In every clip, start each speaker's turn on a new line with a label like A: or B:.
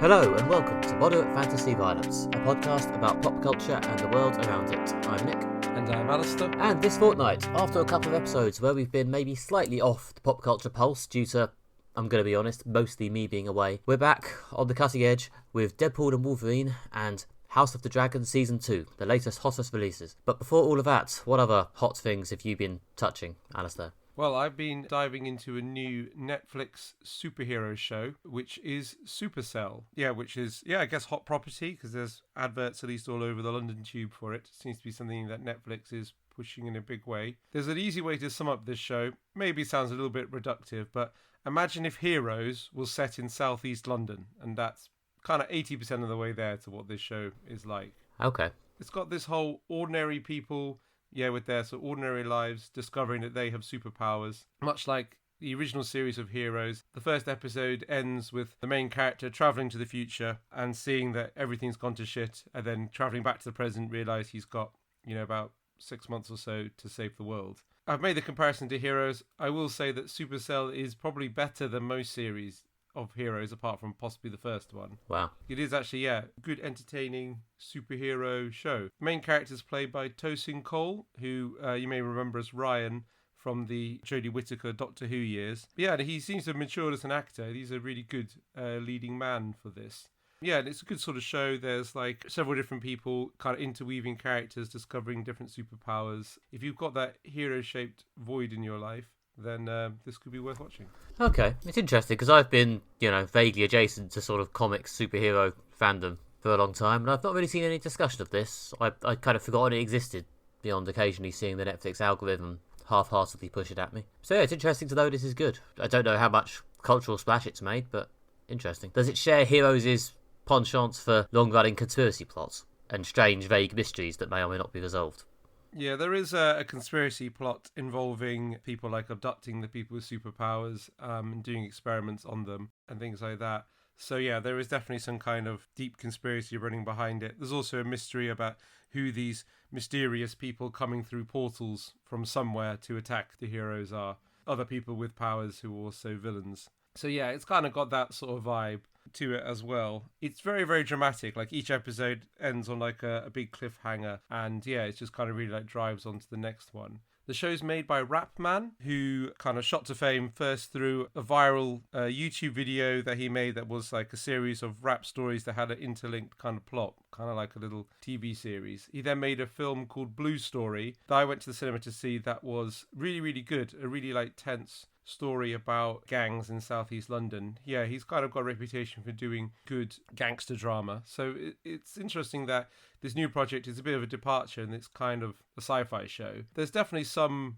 A: Hello and welcome to Moderate Fantasy Violence, a podcast about pop culture and the world around it. I'm Nick.
B: And I'm Alistair.
A: And this fortnight, after a couple of episodes where we've been maybe slightly off the pop culture pulse due to, I'm going to be honest, mostly me being away, we're back on the cutting edge with Deadpool and Wolverine and House of the Dragon Season 2, the latest hottest releases. But before all of that, what other hot things have you been touching, Alistair?
B: Well, I've been diving into a new Netflix superhero show, which is Supercell. Which is, I guess hot property, because there's adverts at least all over the London Tube for it. Seems to be something that Netflix is pushing in a big way. There's an easy way to sum up this show. Maybe it sounds a little bit reductive, but imagine if Heroes was set in southeast London, and that's kind of 80% of the way there to what this show is like.
A: Okay.
B: It's got this whole ordinary people, with their sort of ordinary lives, discovering that they have superpowers. Much like the original series of Heroes, the first episode ends with the main character travelling to the future and seeing that everything's gone to shit, and then travelling back to the present, realise he's got, about 6 months or so to save the world. I've made the comparison to Heroes. I will say that Supercell is probably better than most series of Heroes, apart from possibly the first one.
A: Wow.
B: It is actually, good, entertaining superhero show. The main character is played by Tosin Cole, who you may remember as Ryan from the Jodie Whittaker Doctor Who years. But he seems to have matured as an actor. He's a really good leading man for this. And it's a good sort of show. There's like several different people kind of interweaving characters, discovering different superpowers. If you've got that hero-shaped void in your life, then this could be worth watching. Okay.
A: It's interesting because I've been, vaguely adjacent to sort of comics superhero fandom for a long time, and I've not really seen any discussion of this. I kind of forgotten it existed beyond occasionally seeing the Netflix algorithm half-heartedly push it at me. So it's interesting to know this is good. I don't know how much cultural splash it's made, but interesting. Does it share Heroes' penchants for long-running conspiracy plots and strange, vague mysteries that may or may not be resolved?
B: Yeah, there is a conspiracy plot involving people like abducting the people with superpowers and doing experiments on them and things like that. So there is definitely some kind of deep conspiracy running behind it. There's also a mystery about who these mysterious people coming through portals from somewhere to attack the heroes are. Other people with powers who are also villains. So it's kind of got that sort of vibe to it as well. It's very, very dramatic. Like each episode ends on like a big cliffhanger, and it just kind of really like drives on to the next one. The show's made by Rapman, who kind of shot to fame first through a viral YouTube video that he made that was like a series of rap stories that had an interlinked kind of plot, kind of like a little TV series. He then made a film called Blue Story that I went to the cinema to see that was really, really good. A really like tense story about gangs in southeast London. He's kind of got a reputation for doing good gangster drama. So it's interesting that this new project is a bit of a departure and it's kind of a sci-fi show. There's definitely some,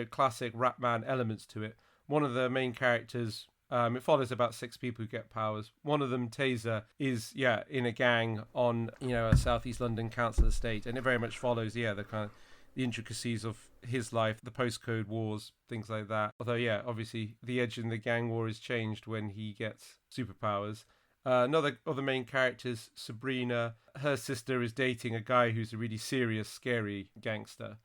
B: classic Rapman elements to it. One of the main characters, it follows about 6 people who get powers. One of them, Taser, is, in a gang on, a southeast London council estate, and it very much follows, the kind of the intricacies of his life, the postcode wars, things like that. Although, obviously, the edge in the gang war is changed when he gets superpowers. Another of the main characters, Sabrina, her sister is dating a guy who's a really serious, scary gangster.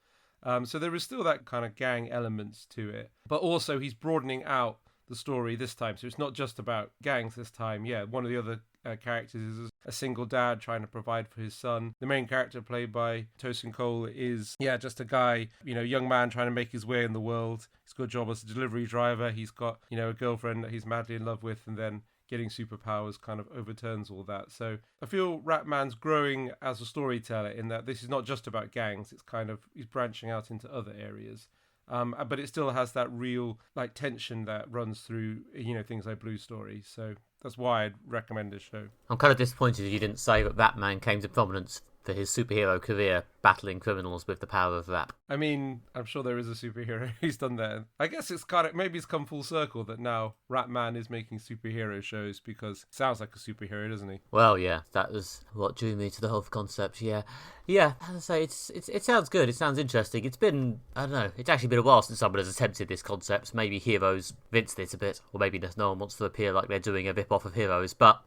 B: So there is still that kind of gang elements to it. But also, he's broadening out the story this time. So it's not just about gangs this time. One of the other characters is a single dad trying to provide for his son. The main character played by Tosin Cole is just a guy, young man trying to make his way in the world. He's got a job as a delivery driver. He's got, a girlfriend that he's madly in love with, and then getting superpowers kind of overturns all that. So I feel Rapman's growing as a storyteller in that this is not just about gangs. It's kind of, he's branching out into other areas. But it still has that real like tension that runs through, things like Blue Story. So that's why I'd recommend this show.
A: I'm kind of disappointed you didn't say that Batman came to prominence for his superhero career battling criminals with the power of rap.
B: I mean, I'm sure there is a superhero who's done that. I guess it's kind of, maybe it's come full circle that now Rapman is making superhero shows because it sounds like a superhero, doesn't he?
A: Well, that was what drew me to the whole concept, As I say, it sounds good, it sounds interesting. It's been, I don't know, it's actually been a while since someone has attempted this concept. Maybe Heroes rinsed it a bit, or maybe no one wants to appear like they're doing a rip-off of Heroes, but,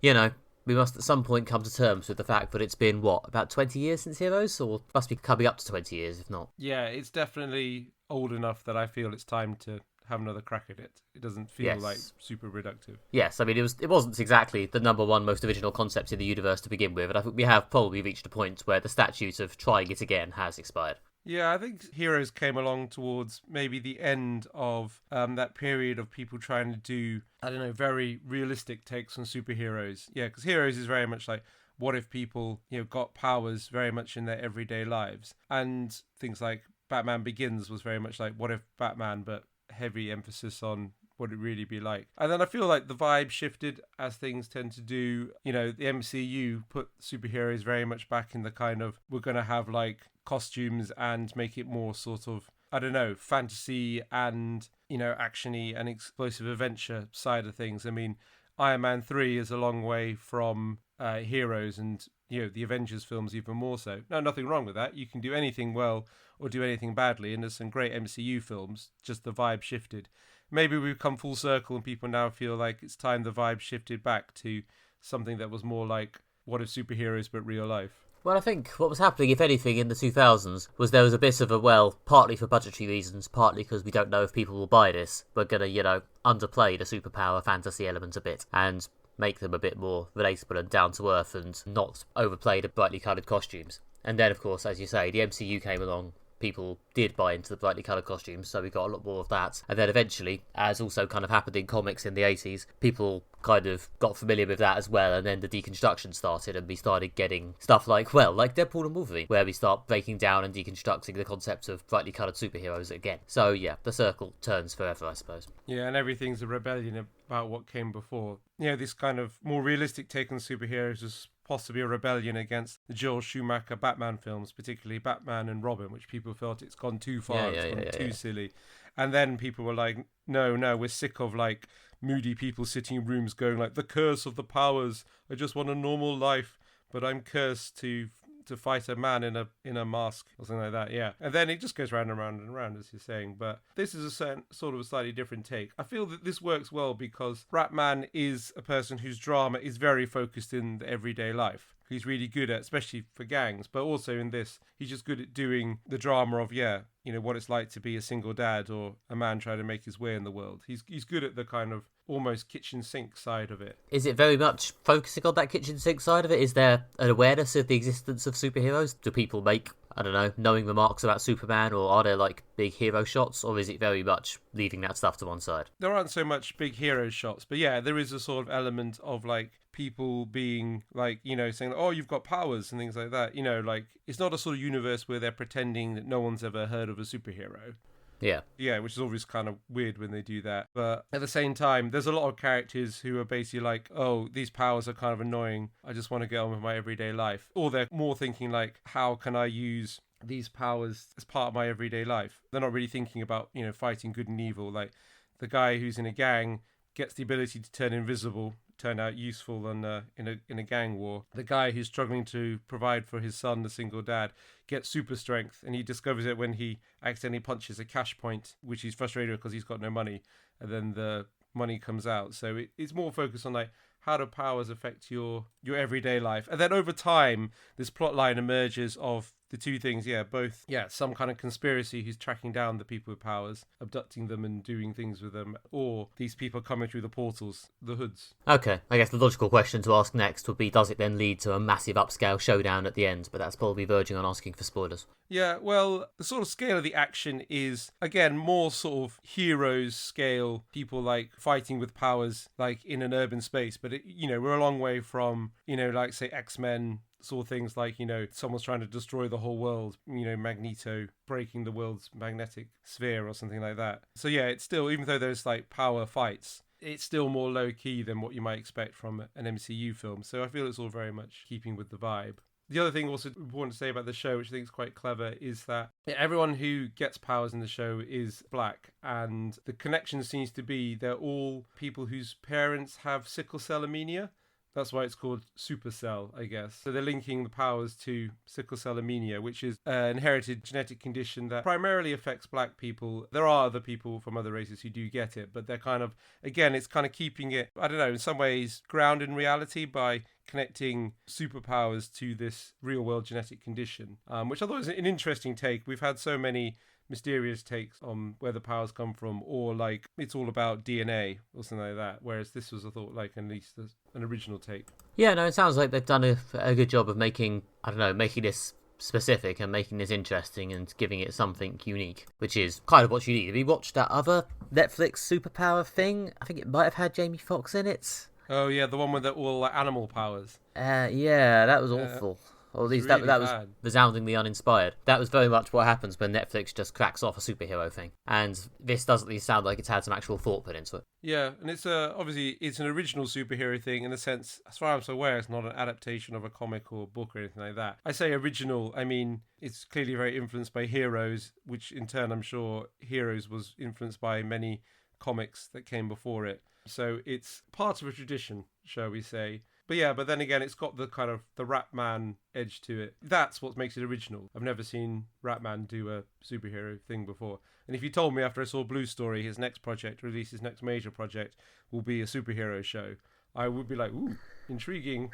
A: we must at some point come to terms with the fact that it's been, about 20 years since Heroes? Or must be coming up to 20 years, if not.
B: Yeah, it's definitely old enough that I feel it's time to have another crack at it. It doesn't feel
A: Yes.
B: like super reductive.
A: Yes, I mean, it wasn't exactly the number one most original concept in the universe to begin with, and I think we have probably reached a point where the statute of trying it again has expired.
B: Yeah, I think Heroes came along towards maybe the end of that period of people trying to do, I don't know, very realistic takes on superheroes. Yeah, because Heroes is very much like, what if people, got powers very much in their everyday lives? And things like Batman Begins was very much like, what if Batman, but heavy emphasis on what it'd really be like. And then I feel like the vibe shifted as things tend to do. The MCU put superheroes very much back in the kind of, we're going to have like costumes and make it more sort of, I don't know, fantasy and, actiony and explosive adventure side of things. I mean, Iron Man 3 is a long way from Heroes and, the Avengers films even more so. No, nothing wrong with that. You can do anything well or do anything badly, and there's some great MCU films, just the vibe shifted. Maybe we've come full circle and people now feel like it's time the vibe shifted back to something that was more like, what if superheroes but real life?
A: Well, I think what was happening, if anything, in the 2000s was there was a bit of a, well, partly for budgetary reasons, partly because we don't know if people will buy this, we're going to, underplay the superpower fantasy element a bit and make them a bit more relatable and down to earth and not overplay the brightly coloured costumes. And then, of course, as you say, the MCU came along. People did buy into the brightly coloured costumes, so we got a lot more of that. And then eventually, as also kind of happened in comics in the 80s, people kind of got familiar with that as well, and then the deconstruction started, and we started getting stuff like Deadpool and Wolverine, where we start breaking down and deconstructing the concept of brightly coloured superheroes again. So yeah, the circle turns forever, I suppose.
B: Yeah, and everything's a rebellion about what came before. This kind of more realistic take on superheroes was possibly a rebellion against the Joel Schumacher Batman films, particularly Batman and Robin, which people felt it's gone too far, it's gone too silly. And then people were like, no, we're sick of like moody people sitting in rooms going like, the curse of the powers, I just want a normal life, but I'm cursed to fight a man in a mask or something like that. Yeah, and then it just goes round and round and round, as you're saying. But this is a certain sort of a slightly different take. I feel that this works well because Ratman is a person whose drama is very focused in the everyday life. He's really good at, especially for gangs, but also in this, he's just good at doing the drama of, what it's like to be a single dad or a man trying to make his way in the world. He's good at the kind of almost kitchen sink side of it.
A: Is it very much focusing on that kitchen sink side of it? Is there an awareness of the existence of superheroes? Do people make, I don't know, knowing remarks about Superman, or are there like big hero shots, or is it very much leaving that stuff to one side?
B: There aren't so much big hero shots, but yeah, there is a sort of element of like people being like, saying, oh, you've got powers and things like that. Like it's not a sort of universe where they're pretending that no one's ever heard of a superhero. Yeah, which is always kind of weird when they do that. But at the same time, there's a lot of characters who are basically like, oh, these powers are kind of annoying. I just want to get on with my everyday life. Or they're more thinking like, how can I use these powers as part of my everyday life? They're not really thinking about, fighting good and evil. Like the guy who's in a gang gets the ability to turn invisible, turn out useful in a gang war. The guy who's struggling to provide for his son, the single dad, gets super strength, and he discovers it when he accidentally punches a cash point, which he's frustrated because he's got no money, and then the money comes out. So it's more focused on like, how do powers affect your everyday life? And then over time, this plot line emerges of the two things, both, some kind of conspiracy who's tracking down the people with powers, abducting them and doing things with them, or these people coming through the portals, the hoods.
A: Okay, I guess the logical question to ask next would be, does it then lead to a massive upscale showdown at the end? But that's probably verging on asking for spoilers.
B: Yeah, well, the sort of scale of the action is, again, more sort of heroes scale, people like fighting with powers like in an urban space. But, we're a long way from, like, say, X-Men, sort of things like, someone's trying to destroy the whole world, Magneto breaking the world's magnetic sphere or something like that. So, yeah, it's still, even though there's like power fights, it's still more low-key than what you might expect from an MCU film. So I feel it's all very much keeping with the vibe. The other thing also important to say about the show, which I think is quite clever, is that everyone who gets powers in the show is black. And the connection seems to be they're all people whose parents have sickle cell anemia. That's why it's called supercell, I guess. So they're linking the powers to sickle cell anemia, which is an inherited genetic condition that primarily affects black people. There are other people from other races who do get it, but they're kind of, again, it's kind of keeping it, I don't know, in some ways grounded in reality by connecting superpowers to this real-world genetic condition, which I thought was an interesting take. We've had so many mysterious takes on where the powers come from, or like it's all about DNA or something like that. Whereas this was, I thought, like at least an original take.
A: Yeah, no, it sounds like they've done a good job of making, I don't know, making this specific and making this interesting and giving it something unique, which is kind of what you need. Have you watched that other Netflix superpower thing? I think it might have had Jamie Foxx in it.
B: Oh yeah, the one with all like, animal powers.
A: Yeah, that was awful. Or at least
B: really
A: that was
B: bad.
A: resoundingly uninspired. That was very much what happens when Netflix just cracks off a superhero thing. And this does at least sound like it's had some actual thought put into it.
B: Yeah, and it's obviously it's an original superhero thing in the sense, as far as I'm aware, it's not an adaptation of a comic or book or anything like that. I say original, I mean it's clearly very influenced by Heroes, which in turn I'm sure Heroes was influenced by many comics that came before it. So it's part of a tradition, shall we say. But yeah, but then again, it's got the kind of the Ratman edge to it. That's what makes it original. I've never seen Ratman do a superhero thing before. And if you told me after I saw Blue Story, his next project, release his next major project, will be a superhero show, I would be like, ooh, intriguing.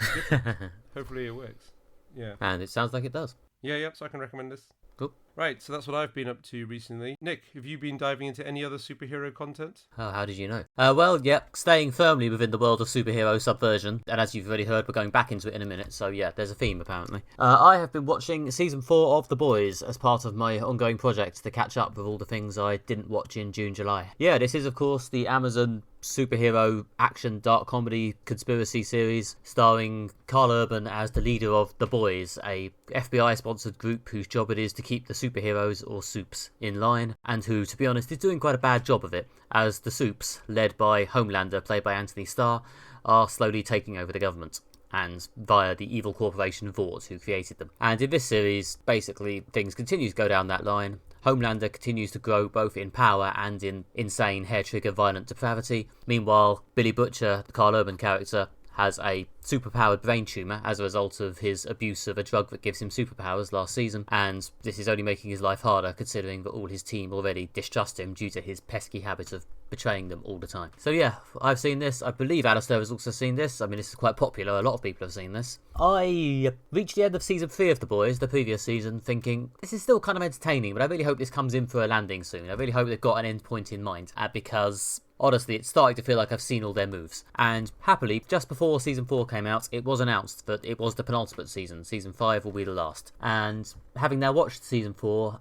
B: Hopefully it works. Yeah.
A: And it sounds like it does.
B: Yeah, so I can recommend this.
A: Cool.
B: Right, so that's what I've been up to recently. Nick, have you been diving into any other superhero content?
A: Oh, how did you know? Well, yeah, staying firmly within the world of superhero subversion, and as you've already heard, we're going back into it in a minute, so yeah, there's a theme apparently. I have been watching Season 4 of The Boys as part of my ongoing project to catch up with all the things I didn't watch in June, July. Yeah, this is of course the Amazon superhero action dark comedy conspiracy series starring Carl Urban as the leader of The Boys, a FBI sponsored group whose job it is to keep the superheroes or supes in line, and who, to be honest, is doing quite a bad job of it, as the supes, led by Homelander played by Anthony Starr, are slowly taking over the government, and via the evil corporation Vought, who created them. And in this series, basically, things continue to go down that line. Homelander continues to grow both in power and in insane, hair-trigger violent depravity. Meanwhile, Billy Butcher, the Carl Urban character, has a superpowered brain tumour as a result of his abuse of a drug that gives him superpowers last season, and this is only making his life harder considering that all his team already distrust him due to his pesky habit of betraying them all the time. So yeah, I've seen this. I believe Alistair has also seen this. I mean, this is quite popular. A lot of people have seen this. I reached the end of Season 3 of The Boys, the previous season, thinking, this is still kind of entertaining, but I really hope this comes in for a landing soon. I really hope they've got an end point in mind, because honestly, it's starting to feel like I've seen all their moves. And happily, just before Season 4 came out, it was announced that it was the penultimate season. Season 5 will be the last. And having now watched Season 4,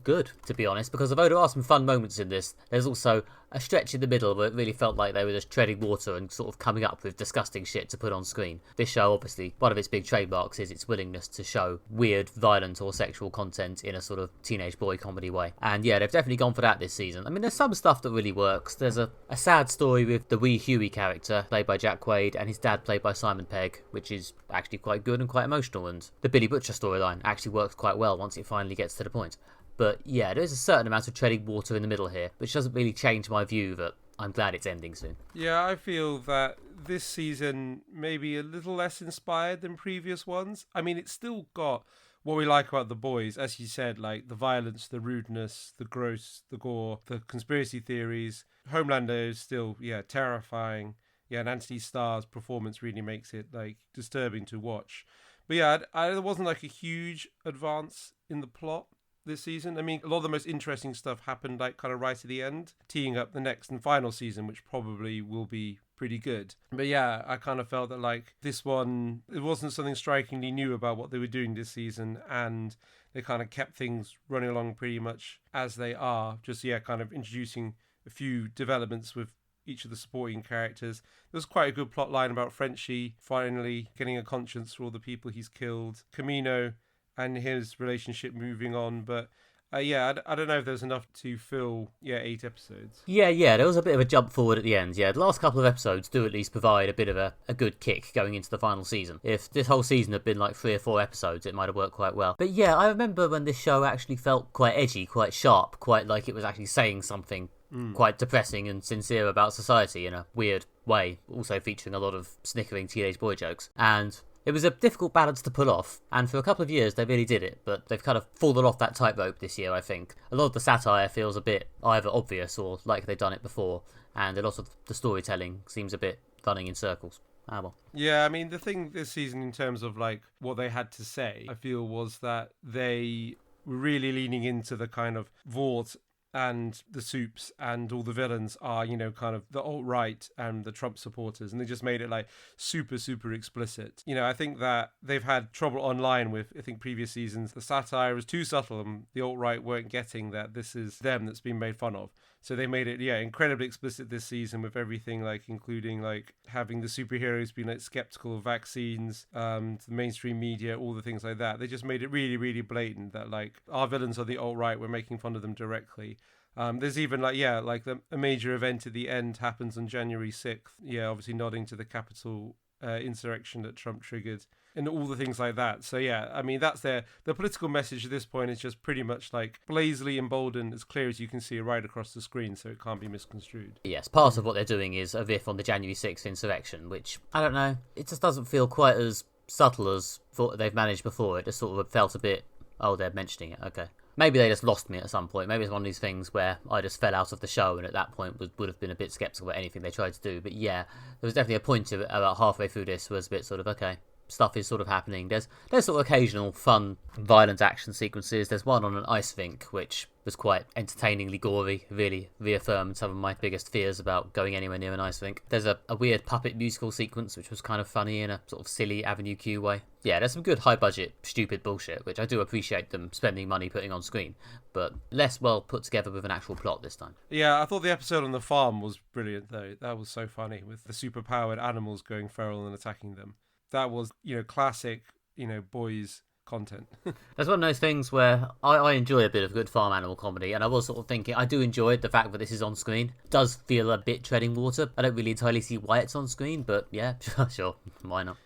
A: good, to be honest, because although there are some fun moments in this, there's also a stretch in the middle where it really felt like they were just treading water and sort of coming up with disgusting shit to put on screen. This show, obviously, one of its big trademarks is its willingness to show weird, violent or sexual content in a sort of teenage boy comedy way. And yeah, they've definitely gone for that this season. I mean, there's some stuff that really works. There's a sad story with the wee Huey character, played by Jack Quaid, and his dad, played by Simon Pegg, which is actually quite good and quite emotional, and the Billy Butcher storyline actually works quite well once it finally gets to the point. But yeah, there's a certain amount of treading water in the middle here, which doesn't really change my view that I'm glad it's ending soon.
B: Yeah, I feel that this season may be a little less inspired than previous ones. I mean, it's still got what we like about The Boys, as you said, like the violence, the rudeness, the gross, the gore, the conspiracy theories. Homelander is still, terrifying. Yeah, and Anthony Starr's performance really makes it like disturbing to watch. But yeah, there wasn't like a huge advance in the plot this season. I mean, a lot of the most interesting stuff happened like kind of right at the end, teeing up the next and final season, which probably will be pretty good. But yeah, I kind of felt that like this one, it wasn't something strikingly new about what they were doing this season, and they kind of kept things running along pretty much as they are, just kind of introducing a few developments with each of the supporting characters. There was quite a good plot line about Frenchie finally getting a conscience for all the people he's killed, Camino and his relationship moving on, but I don't know if there's enough to fill 8 episodes.
A: Yeah, there was a bit of a jump forward at the end. Yeah, the last couple of episodes do at least provide a bit of a good kick going into the final season. If this whole season had been like 3 or 4 episodes, it might have worked quite well. But yeah, I remember when this show actually felt quite edgy, quite sharp, quite like it was actually saying something quite depressing and sincere about society in a weird way, also featuring a lot of snickering teenage boy jokes. And it was a difficult balance to pull off, and for a couple of years they really did it, but they've kind of fallen off that tightrope this year, I think. A lot of the satire feels a bit either obvious or like they've done it before, and a lot of the storytelling seems a bit running in circles. Ah, well.
B: Yeah, I mean, the thing this season in terms of like what they had to say, I feel was that they we're really leaning into the kind of Vought and the Supes and all the villains are, kind of the alt-right and the Trump supporters, and they just made it like super, super explicit. I think that they've had trouble online with, I think, previous seasons. The satire was too subtle and the alt-right weren't getting that this is them that's being made fun of. So they made it, incredibly explicit this season with everything, like including like having the superheroes being like skeptical of vaccines, the mainstream media, all the things like that. They just made it really, really blatant that like our villains are the alt-right, we're making fun of them directly. There's even a major event at the end happens on January 6th. Yeah, obviously nodding to the Capitol insurrection that Trump triggered and all the things like that. So yeah, I mean, that's the political message at this point is just pretty much like blazingly emboldened, as clear as you can see right across the screen, so it can't be misconstrued.
A: Yes, part of what they're doing is a riff on the January 6th insurrection, which, I don't know, it just doesn't feel quite as subtle as they've managed before. It just sort of felt a bit, oh, they're mentioning it, okay. Maybe they just lost me at some point. Maybe it's one of these things where I just fell out of the show and at that point would have been a bit sceptical about anything they tried to do. But yeah, there was definitely a point to it about halfway through this was a bit sort of, okay, stuff is sort of happening. There's sort of occasional fun, violent action sequences. There's one on an ice rink, which was quite entertainingly gory, really reaffirmed some of my biggest fears about going anywhere near an ice rink. There's a weird puppet musical sequence, which was kind of funny in a sort of silly Avenue Q way. Yeah, there's some good high-budget, stupid bullshit, which I do appreciate them spending money putting on screen, but less well put together with an actual plot this time.
B: Yeah, I thought the episode on the farm was brilliant, though. That was so funny, with the superpowered animals going feral and attacking them. That was, classic, boys content.
A: That's one of those things where I enjoy a bit of good farm animal comedy, and I was sort of thinking, I do enjoy the fact that this is on screen. It does feel a bit treading water. I don't really entirely see why it's on screen, but yeah, sure, why not?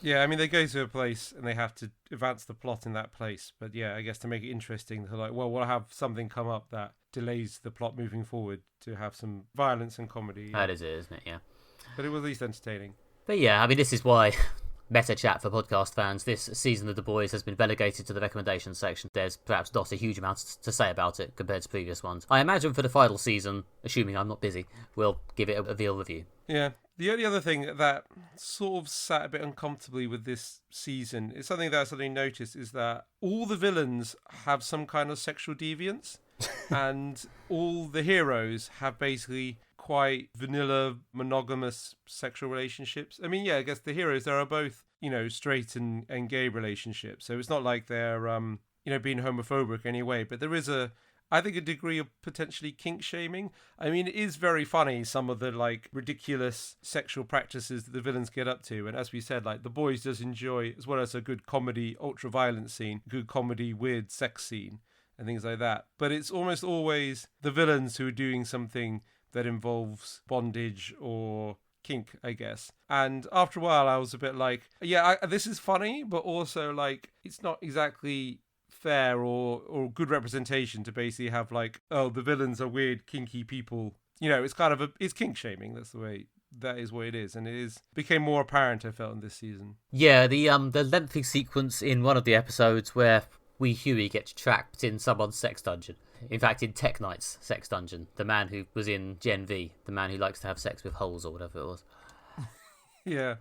B: Yeah, I mean, they go to a place and they have to advance the plot in that place. But yeah, I guess to make it interesting, they're like, well, we'll have something come up that delays the plot moving forward to have some violence and comedy.
A: That is it, isn't it? Yeah.
B: But it was at least entertaining.
A: But yeah, I mean, this is why... Meta chat for podcast fans, this season of The Boys has been relegated to the recommendations section. There's perhaps not a huge amount to say about it compared to previous ones. I imagine for the final season, assuming I'm not busy, we'll give it a real review.
B: Yeah. The only other thing that sort of sat a bit uncomfortably with this season is something that I suddenly noticed is that all the villains have some kind of sexual deviance and all the heroes have basically quite vanilla monogamous sexual relationships. I mean, yeah, I guess the heroes, there are both, straight and gay relationships. So it's not like they're, being homophobic anyway, but there is I think a degree of potentially kink shaming. I mean, it is very funny, some of the like ridiculous sexual practices that the villains get up to. And as we said, like The Boys does enjoy, as well as a good comedy, ultra violent scene, good comedy, weird sex scene and things like that. But it's almost always the villains who are doing something that involves bondage or kink, I guess. And after a while, I was a bit like, yeah, this is funny, but also like it's not exactly fair or good representation to basically have like, oh, the villains are weird, kinky people. It's kind of it's kink shaming. That's the way. That is what it is, and it became more apparent, I felt, in this season.
A: Yeah, the lengthy sequence in one of the episodes where Huey gets trapped in someone's sex dungeon. In fact, in Tech Knight's sex dungeon, the man who was in Gen V, the man who likes to have sex with holes or whatever it was.
B: Yeah.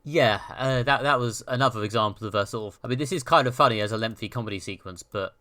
A: Yeah, that was another example of a sort of... I mean, this is kind of funny as a lengthy comedy sequence, but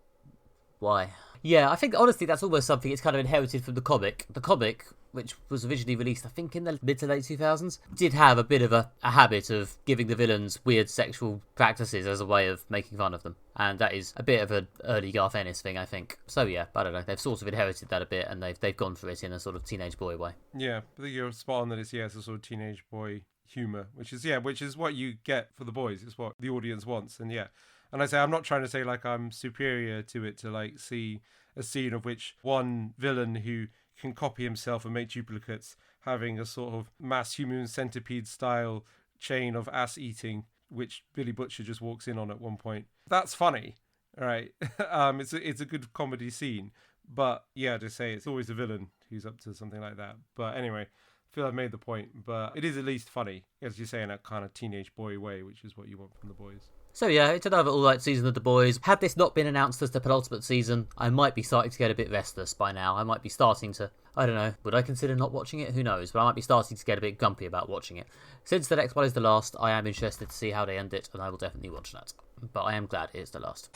A: why? Yeah, I think, honestly, that's almost something it's kind of inherited from the comic. The comic, which was originally released, I think, in the mid to late 2000s, did have a bit of a habit of giving the villains weird sexual practices as a way of making fun of them. And that is a bit of an early Garth Ennis thing, I think. So yeah, I don't know, they've sort of inherited that a bit, and they've gone for it in a sort of teenage boy way.
B: Yeah, I think you're spot on that it's a sort of teenage boy humour, which is what you get for The Boys. It's what the audience wants, and yeah. And I say, I'm not trying to say like I'm superior to it, to like see a scene of which one villain who can copy himself and make duplicates having a sort of mass human centipede style chain of ass eating, which Billy Butcher just walks in on at one point. That's funny, right? It's a good comedy scene, but yeah, to say it's always a villain who's up to something like that. But anyway, I feel I've made the point, but it is at least funny, as you say, in a kind of teenage boy way, which is what you want from The Boys.
A: So yeah, it's another alright season of The Boys. Had this not been announced as the penultimate season, I might be starting to get a bit restless by now. I might be starting to, I don't know, would I consider not watching it? Who knows? But I might be starting to get a bit grumpy about watching it. Since the next one is the last, I am interested to see how they end it, and I will definitely watch that. but I am glad it's the last.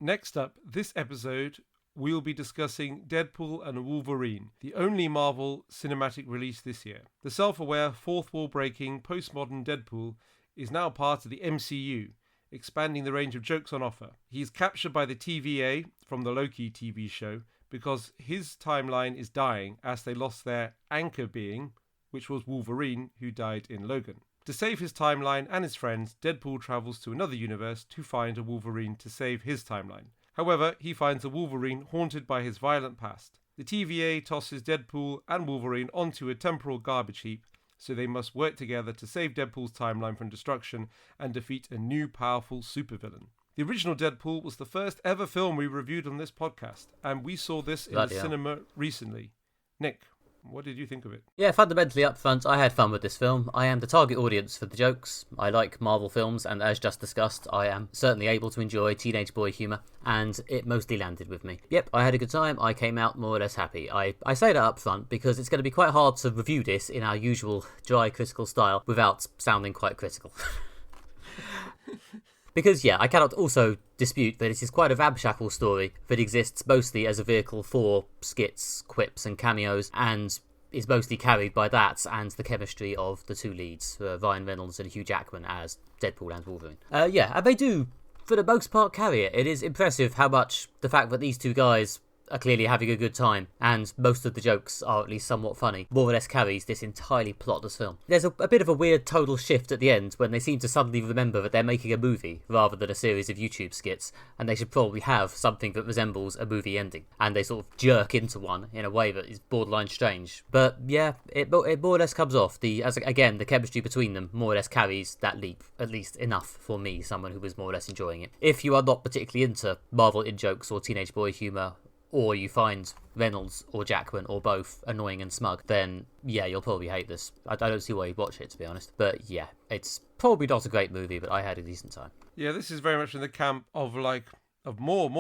B: Next up, this episode, we'll be discussing Deadpool and Wolverine, the only Marvel cinematic release this year. The self-aware, fourth-wall-breaking, postmodern Deadpool is now part of the MCU, expanding the range of jokes on offer. He is captured by the TVA from the Loki TV show because his timeline is dying as they lost their anchor being, which was Wolverine, who died in Logan. To save his timeline and his friends, Deadpool travels to another universe to find a Wolverine to save his timeline. However, he finds a Wolverine haunted by his violent past. The TVA tosses Deadpool and Wolverine onto a temporal garbage heap, so they must work together to save Deadpool's timeline from destruction and defeat a new powerful supervillain. The original Deadpool was the first ever film we reviewed on this podcast, and we saw this in the cinema recently. Nick, what did you think of it?
A: Yeah, fundamentally up front, I had fun with this film. I am the target audience for the jokes. I like Marvel films, and as just discussed, I am certainly able to enjoy teenage boy humour, and it mostly landed with me. Yep, I had a good time. I came out more or less happy. I say that up front because it's going to be quite hard to review this in our usual dry, critical style without sounding quite critical. Because, yeah, I cannot also dispute that it is quite a ramshackle story that exists mostly as a vehicle for skits, quips and cameos, and is mostly carried by that and the chemistry of the two leads, Ryan Reynolds and Hugh Jackman as Deadpool and Wolverine. Yeah, and they do, for the most part, carry it. It is impressive how much the fact that these two guys are clearly having a good time, and most of the jokes are at least somewhat funny, more or less carries this entirely plotless film. There's a bit of a weird tonal shift at the end when they seem to suddenly remember that they're making a movie rather than a series of YouTube skits, and they should probably have something that resembles a movie ending, and they sort of jerk into one in a way that is borderline strange. But yeah, it more or less comes off. Again, the chemistry between them more or less carries that leap, at least enough for me, someone who was more or less enjoying it. If you are not particularly into Marvel in-jokes or teenage boy humour, or you find Reynolds or Jackman or both annoying and smug, then yeah, you'll probably hate this. I don't see why you'd watch it, to be honest. But yeah, it's probably not a great movie, but I had a decent time.
B: Yeah, this is very much in the camp of more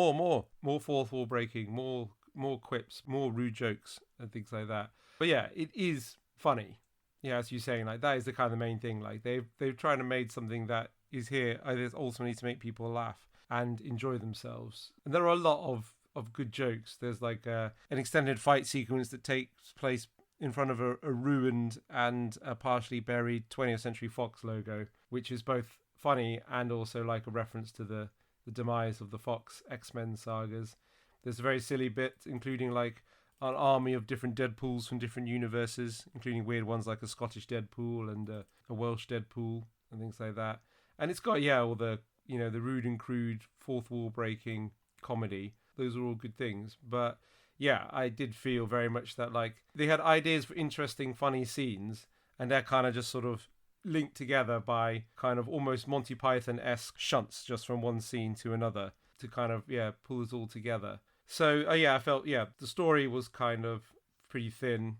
B: fourth wall breaking, more quips, more rude jokes and things like that. But yeah, it is funny. Yeah, as you're saying, like that is the kind of main thing. Like they've tried to make something that is here ultimately to make people laugh and enjoy themselves. And there are a lot of good jokes. There's like an extended fight sequence that takes place in front of a ruined and a partially buried 20th Century Fox logo, which is both funny and also like a reference to the demise of the Fox X-Men sagas. There's a very silly bit, including like an army of different Deadpools from different universes, including weird ones like a Scottish Deadpool and a Welsh Deadpool and things like that. And it's got, all the, the rude and crude fourth wall breaking comedy. Those are all good things. But yeah, I did feel very much that like they had ideas for interesting, funny scenes, and they're kind of just sort of linked together by kind of almost Monty Python-esque shunts just from one scene to another to kind of, pull it all together. So, I felt, the story was kind of pretty thin.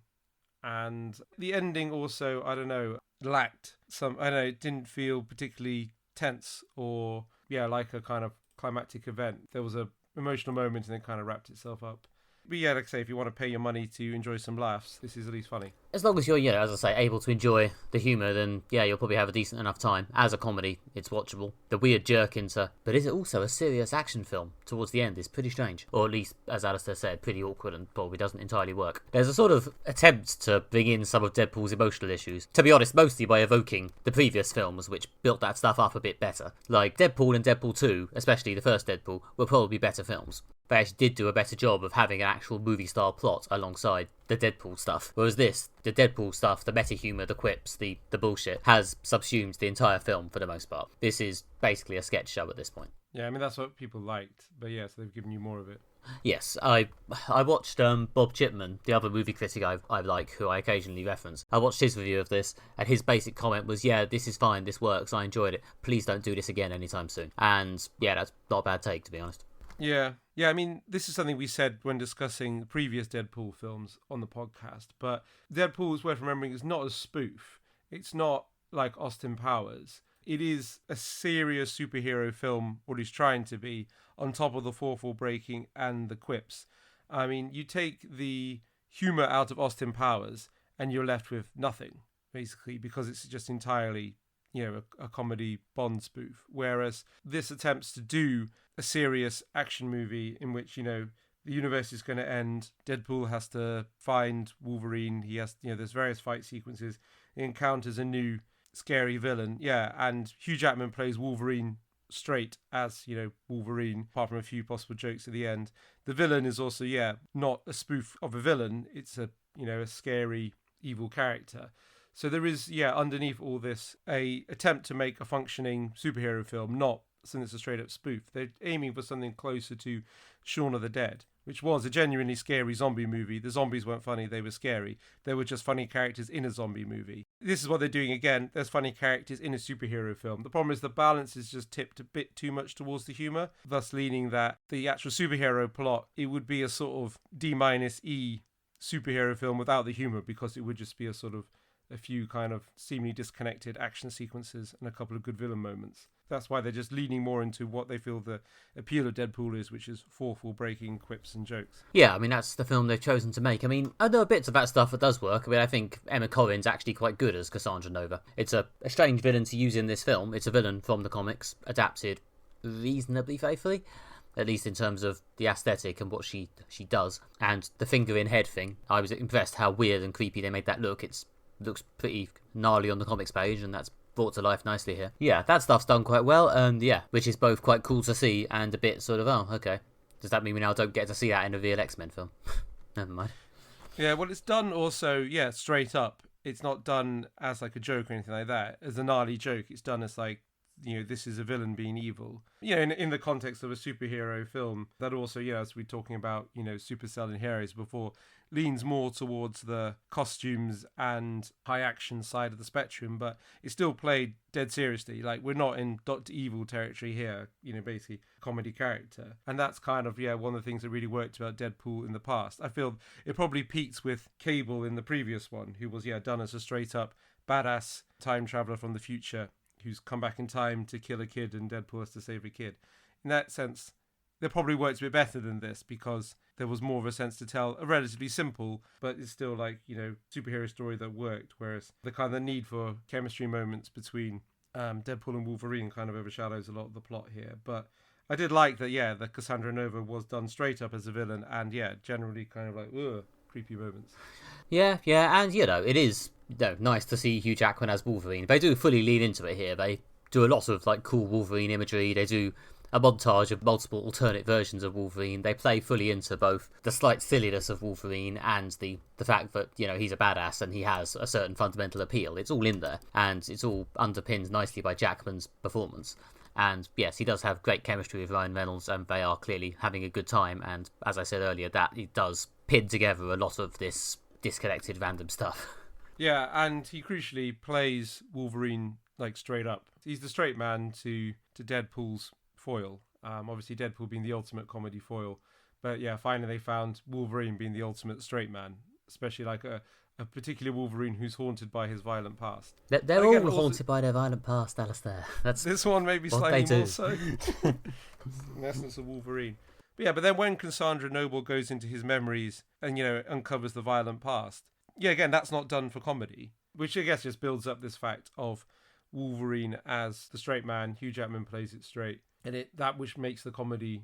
B: And the ending also, I don't know, lacked some, it didn't feel particularly tense or, like a kind of climactic event. There was a emotional moment and then kind of wrapped itself up. But yeah, like I say, if you want to pay your money to enjoy some laughs, this is at least funny.
A: As long as you're, as I say, able to enjoy the humour, then yeah, you'll probably have a decent enough time. As a comedy, it's watchable. The weird jerk into, but is it also a serious action film towards the end is pretty strange. Or at least, as Alistair said, pretty awkward and probably doesn't entirely work. There's a sort of attempt to bring in some of Deadpool's emotional issues. To be honest, mostly by evoking the previous films, which built that stuff up a bit better. Like Deadpool and Deadpool 2, especially the first Deadpool, were probably better films. They actually did do a better job of having an actual movie-style plot alongside the Deadpool stuff. Whereas this, the Deadpool stuff, the meta-humour, the quips, the bullshit, has subsumed the entire film for the most part. This is basically a sketch show at this point.
B: Yeah, I mean, that's what people liked. But yeah, so they've given you more of it.
A: Yes, I watched Bob Chipman, the other movie critic I like, who I occasionally reference. I watched his review of this, and his basic comment was, yeah, this is fine, this works, I enjoyed it. Please don't do this again anytime soon. And yeah, that's not a bad take, to be honest.
B: Yeah, I mean, this is something we said when discussing previous Deadpool films on the podcast, but Deadpool, is worth remembering, is not a spoof. It's not like Austin Powers. It is a serious superhero film, what he's trying to be, on top of the fourth wall breaking and the quips. I mean, you take the humour out of Austin Powers and you're left with nothing. basically, because it's just entirely, a comedy Bond spoof. Whereas this attempts to do a serious action movie in which, the universe is going to end. Deadpool has to find Wolverine. He has, there's various fight sequences. He encounters a new scary villain. Yeah, and Hugh Jackman plays Wolverine straight as, Wolverine, apart from a few possible jokes at the end. The villain is also, not a spoof of a villain. It's a scary, evil character. So there is, underneath all this, a attempt to make a functioning superhero film, not something that's a straight up spoof. They're aiming for something closer to Shaun of the Dead, which was a genuinely scary zombie movie. The zombies weren't funny, they were scary. They were just funny characters in a zombie movie. This is what they're doing again. There's funny characters in a superhero film. The problem is the balance is just tipped a bit too much towards the humour, thus leaning that the actual superhero plot, it would be a sort of D-E superhero film without the humour, because it would just be a sort of a few kind of seemingly disconnected action sequences and a couple of good villain moments. That's why they're just leaning more into what they feel the appeal of Deadpool is, which is forceful breaking quips and jokes.
A: Yeah, I mean, that's the film they've chosen to make. I mean, there are bits of that stuff that does work. I mean, I think Emma Corrin's actually quite good as Cassandra Nova. It's a strange villain to use in this film. It's a villain from the comics, adapted reasonably faithfully, at least in terms of the aesthetic and what she does. And the finger in head thing, I was impressed how weird and creepy they made that look. Looks pretty gnarly on the comics page, and that's brought to life nicely here. Yeah, that stuff's done quite well, and which is both quite cool to see and a bit sort of, oh, okay. Does that mean we now don't get to see that in a real X-Men film? Never mind.
B: Yeah, well, it's done also, straight up. It's not done as like a joke or anything like that. As a gnarly joke, it's done as like, this is a villain being evil. In the context of a superhero film, that also, as we're talking about, Supercell and Heroes before, leans more towards the costumes and high action side of the spectrum, but it's still played dead seriously. Like, we're not in Dr. Evil territory here, basically comedy character. And that's kind of, one of the things that really worked about Deadpool in the past. I feel it probably peaked with Cable in the previous one, who was, done as a straight up badass time traveler from the future who's come back in time to kill a kid, and Deadpool has to save a kid. In that sense, they probably worked a bit better than this, because there was more of a sense to tell a relatively simple, but it's still like, superhero story that worked. Whereas the kind of need for chemistry moments between Deadpool and Wolverine kind of overshadows a lot of the plot here. But I did like that, that Cassandra Nova was done straight up as a villain, and generally kind of like, creepy moments.
A: Yeah, and it is nice to see Hugh Jackman as Wolverine. They do fully lean into it here. They do a lot of like cool Wolverine imagery. They do a montage of multiple alternate versions of Wolverine. They play fully into both the slight silliness of Wolverine and the fact that, he's a badass and he has a certain fundamental appeal. It's all in there, and it's all underpinned nicely by Jackman's performance. And yes, he does have great chemistry with Ryan Reynolds, and they are clearly having a good time. And as I said earlier, that it does pin together a lot of this disconnected random stuff.
B: Yeah, and he crucially plays Wolverine like straight up. He's the straight man to Deadpool's foil. Obviously Deadpool being the ultimate comedy foil, but finally they found Wolverine being the ultimate straight man, especially like a particular Wolverine who's haunted by his violent past.
A: They're all haunted by their violent past, Alistair. That's
B: this one maybe slightly more so. In essence of Wolverine. But then when Cassandra Noble goes into his memories and uncovers the violent past, again, that's not done for comedy, which I guess just builds up this fact of Wolverine as the straight man. Hugh Jackman plays it straight, and that which makes the comedy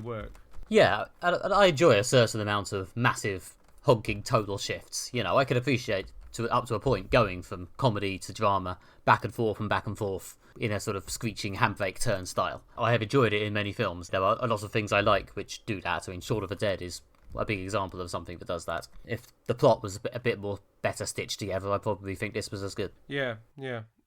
B: work.
A: Yeah, I enjoy a certain amount of massive honking tonal shifts. I could appreciate up to a point going from comedy to drama, back and forth in a sort of screeching handbrake turn style. I have enjoyed it in many films. There are a lot of things I like which do that. I mean, Shaun of the Dead is a big example of something that does that. If the plot was a bit more better stitched together, I probably think this was as good.
B: Yeah.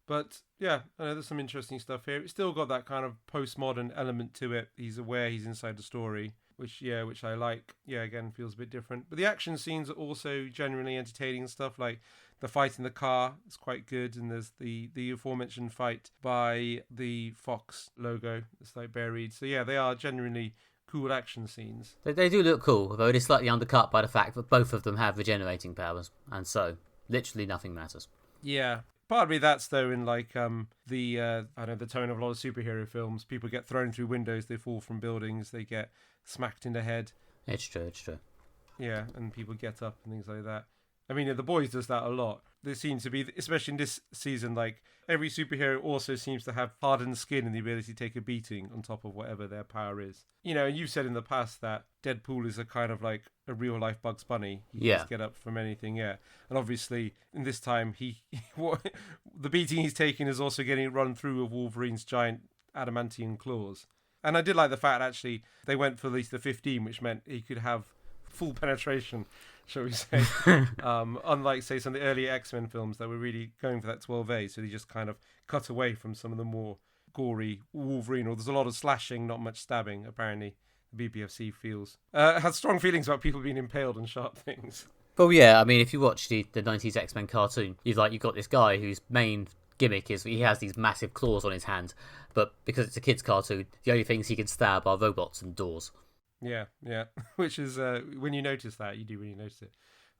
B: But I know there's some interesting stuff here. It's still got that kind of postmodern element to it. He's aware he's inside the story, which I like. Again, feels a bit different. But the action scenes are also genuinely entertaining and stuff. Like the fight in the car is quite good, and there's the aforementioned fight by the Fox logo. It's like buried. So they are genuinely cool action scenes.
A: They do look cool, though it is slightly undercut by the fact that both of them have regenerating powers, and so literally nothing matters.
B: Yeah. Partly that's though in like the tone of a lot of superhero films. People get thrown through windows, they fall from buildings, they get smacked in the head.
A: It's true.
B: Yeah, and people get up and things like that. I mean, The Boys does that a lot. there seems to be, especially in this season, like every superhero also seems to have hardened skin and the ability to take a beating on top of whatever their power is. You know, you've said in the past that Deadpool is a kind of like a real life Bugs Bunny. He can just get up from anything, yeah. And obviously, in this time, the beating he's taking is also getting run through with Wolverine's giant adamantium claws. And I did like the fact, actually, they went for at least the 15, which meant he could have full penetration, shall we say. Unlike, say, some of the earlier X-Men films that were really going for that 12A, so they just kind of cut away from some of the more gory Wolverine, or there's a lot of slashing, not much stabbing, apparently, the BBFC feels. Has strong feelings about people being impaled on sharp things.
A: Well, yeah, I mean, if you watch the 90s X-Men cartoon, you've got this guy whose main gimmick is he has these massive claws on his hand, but because it's a kid's cartoon, the only things he can stab are robots and doors.
B: Yeah, which is, when you notice that, you do really notice it.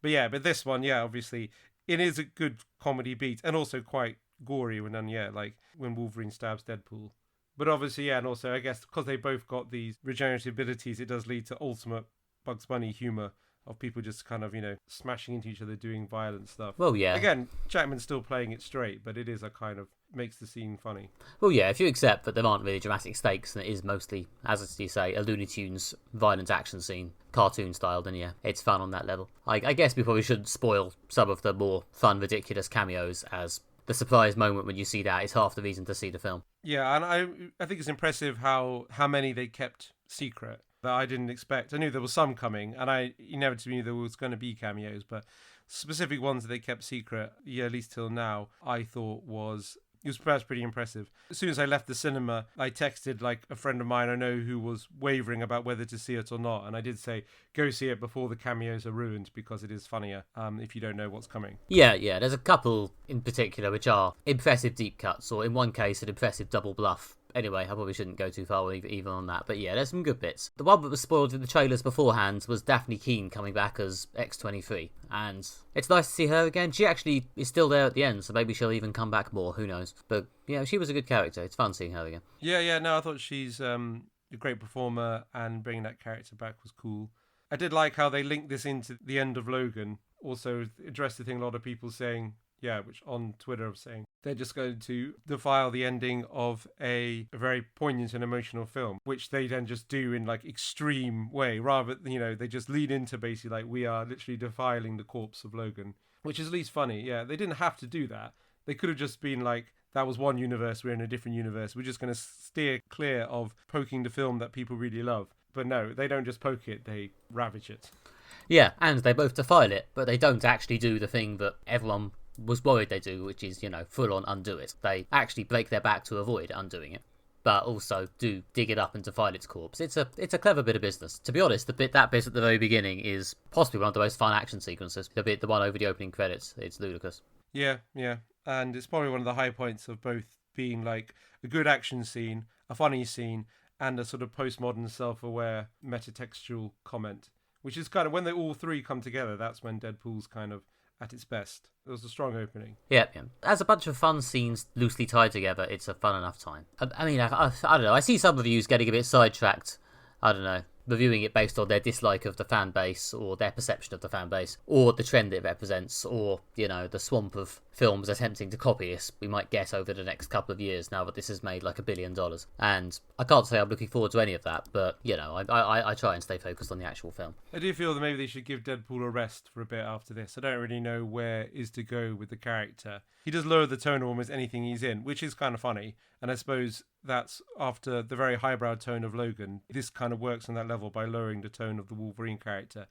B: But this one, yeah, obviously, it is a good comedy beat, and also quite gory when done, like when Wolverine stabs Deadpool. But obviously, yeah, and also, I guess, because they both got these regenerative abilities, it does lead to ultimate Bugs Bunny humour of people just kind of, smashing into each other, doing violent stuff.
A: Well, yeah.
B: Again, Jackman's still playing it straight, but it is a kind of, makes the scene funny.
A: Well, yeah, if you accept that there aren't really dramatic stakes and it is mostly, as you say, a Looney Tunes violent action scene, cartoon style, then yeah, it's fun on that level. I guess we probably shouldn't spoil some of the more fun, ridiculous cameos, as the surprise moment when you see that is half the reason to see the film.
B: Yeah, and I think it's impressive how many they kept secret that I didn't expect. I knew there was some coming, and I inevitably knew there was going to be cameos, but specific ones that they kept secret, yeah, at least till now, I thought it was perhaps pretty impressive. As soon as I left the cinema, I texted like a friend of mine I know who was wavering about whether to see it or not, and I did say, go see it before the cameos are ruined, because it is funnier if you don't know what's coming. Yeah,
A: there's a couple in particular which are impressive deep cuts, or in one case an impressive double bluff. Anyway, I probably shouldn't go too far even on that, but yeah, there's some good bits. The one that was spoiled in the trailers beforehand was Daphne Keane coming back as X-23, and it's nice to see her again. She actually is still there at the end, so maybe she'll even come back more, who knows. But yeah, she was a good character. It's fun seeing her again.
B: Yeah, no, I thought she's a great performer, and bringing that character back was cool. I did like how they linked this into the end of Logan, also addressed the thing a lot of people saying, which on Twitter of saying they're just going to defile the ending of a very poignant and emotional film, which they then just do in like extreme way, rather they just lead into basically like, we are literally defiling the corpse of Logan, which is at least funny. Yeah, they didn't have to do that. They could have just been like, that was one universe, we're in a different universe, we're just going to steer clear of poking the film that people really love. But no, they don't just poke it, they ravage it.
A: Yeah, and they both defile it, but they don't actually do the thing that everyone was worried they do, which is, full on undo it. They actually break their back to avoid undoing it, but also do dig it up and defile its corpse. It's a clever bit of business. To be honest, that bit at the very beginning is possibly one of the most fun action sequences. The one over the opening credits, it's ludicrous.
B: Yeah, and it's probably one of the high points of both being like a good action scene, a funny scene, and a sort of postmodern self-aware metatextual comment, which is kind of when they all three come together, that's when Deadpool's kind of at its best. It was a strong opening.
A: Yeah. As a bunch of fun scenes loosely tied together, it's a fun enough time. I mean, I don't know. I see some reviews getting a bit sidetracked. I don't know. Reviewing it based on their dislike of the fan base, or their perception of the fan base, or the trend it represents, or, the swamp of films attempting to copy us we might get over the next couple of years now that this has made like $1 billion. And I can't say I'm looking forward to any of that, but, I try and stay focused on the actual film.
B: I do feel that maybe they should give Deadpool a rest for a bit after this. I don't really know where is to go with the character. He does lower the tone of almost anything he's in, which is kind of funny. And I suppose that's after the very highbrow tone of Logan. This kind of works on that level by lowering the tone of the Wolverine character.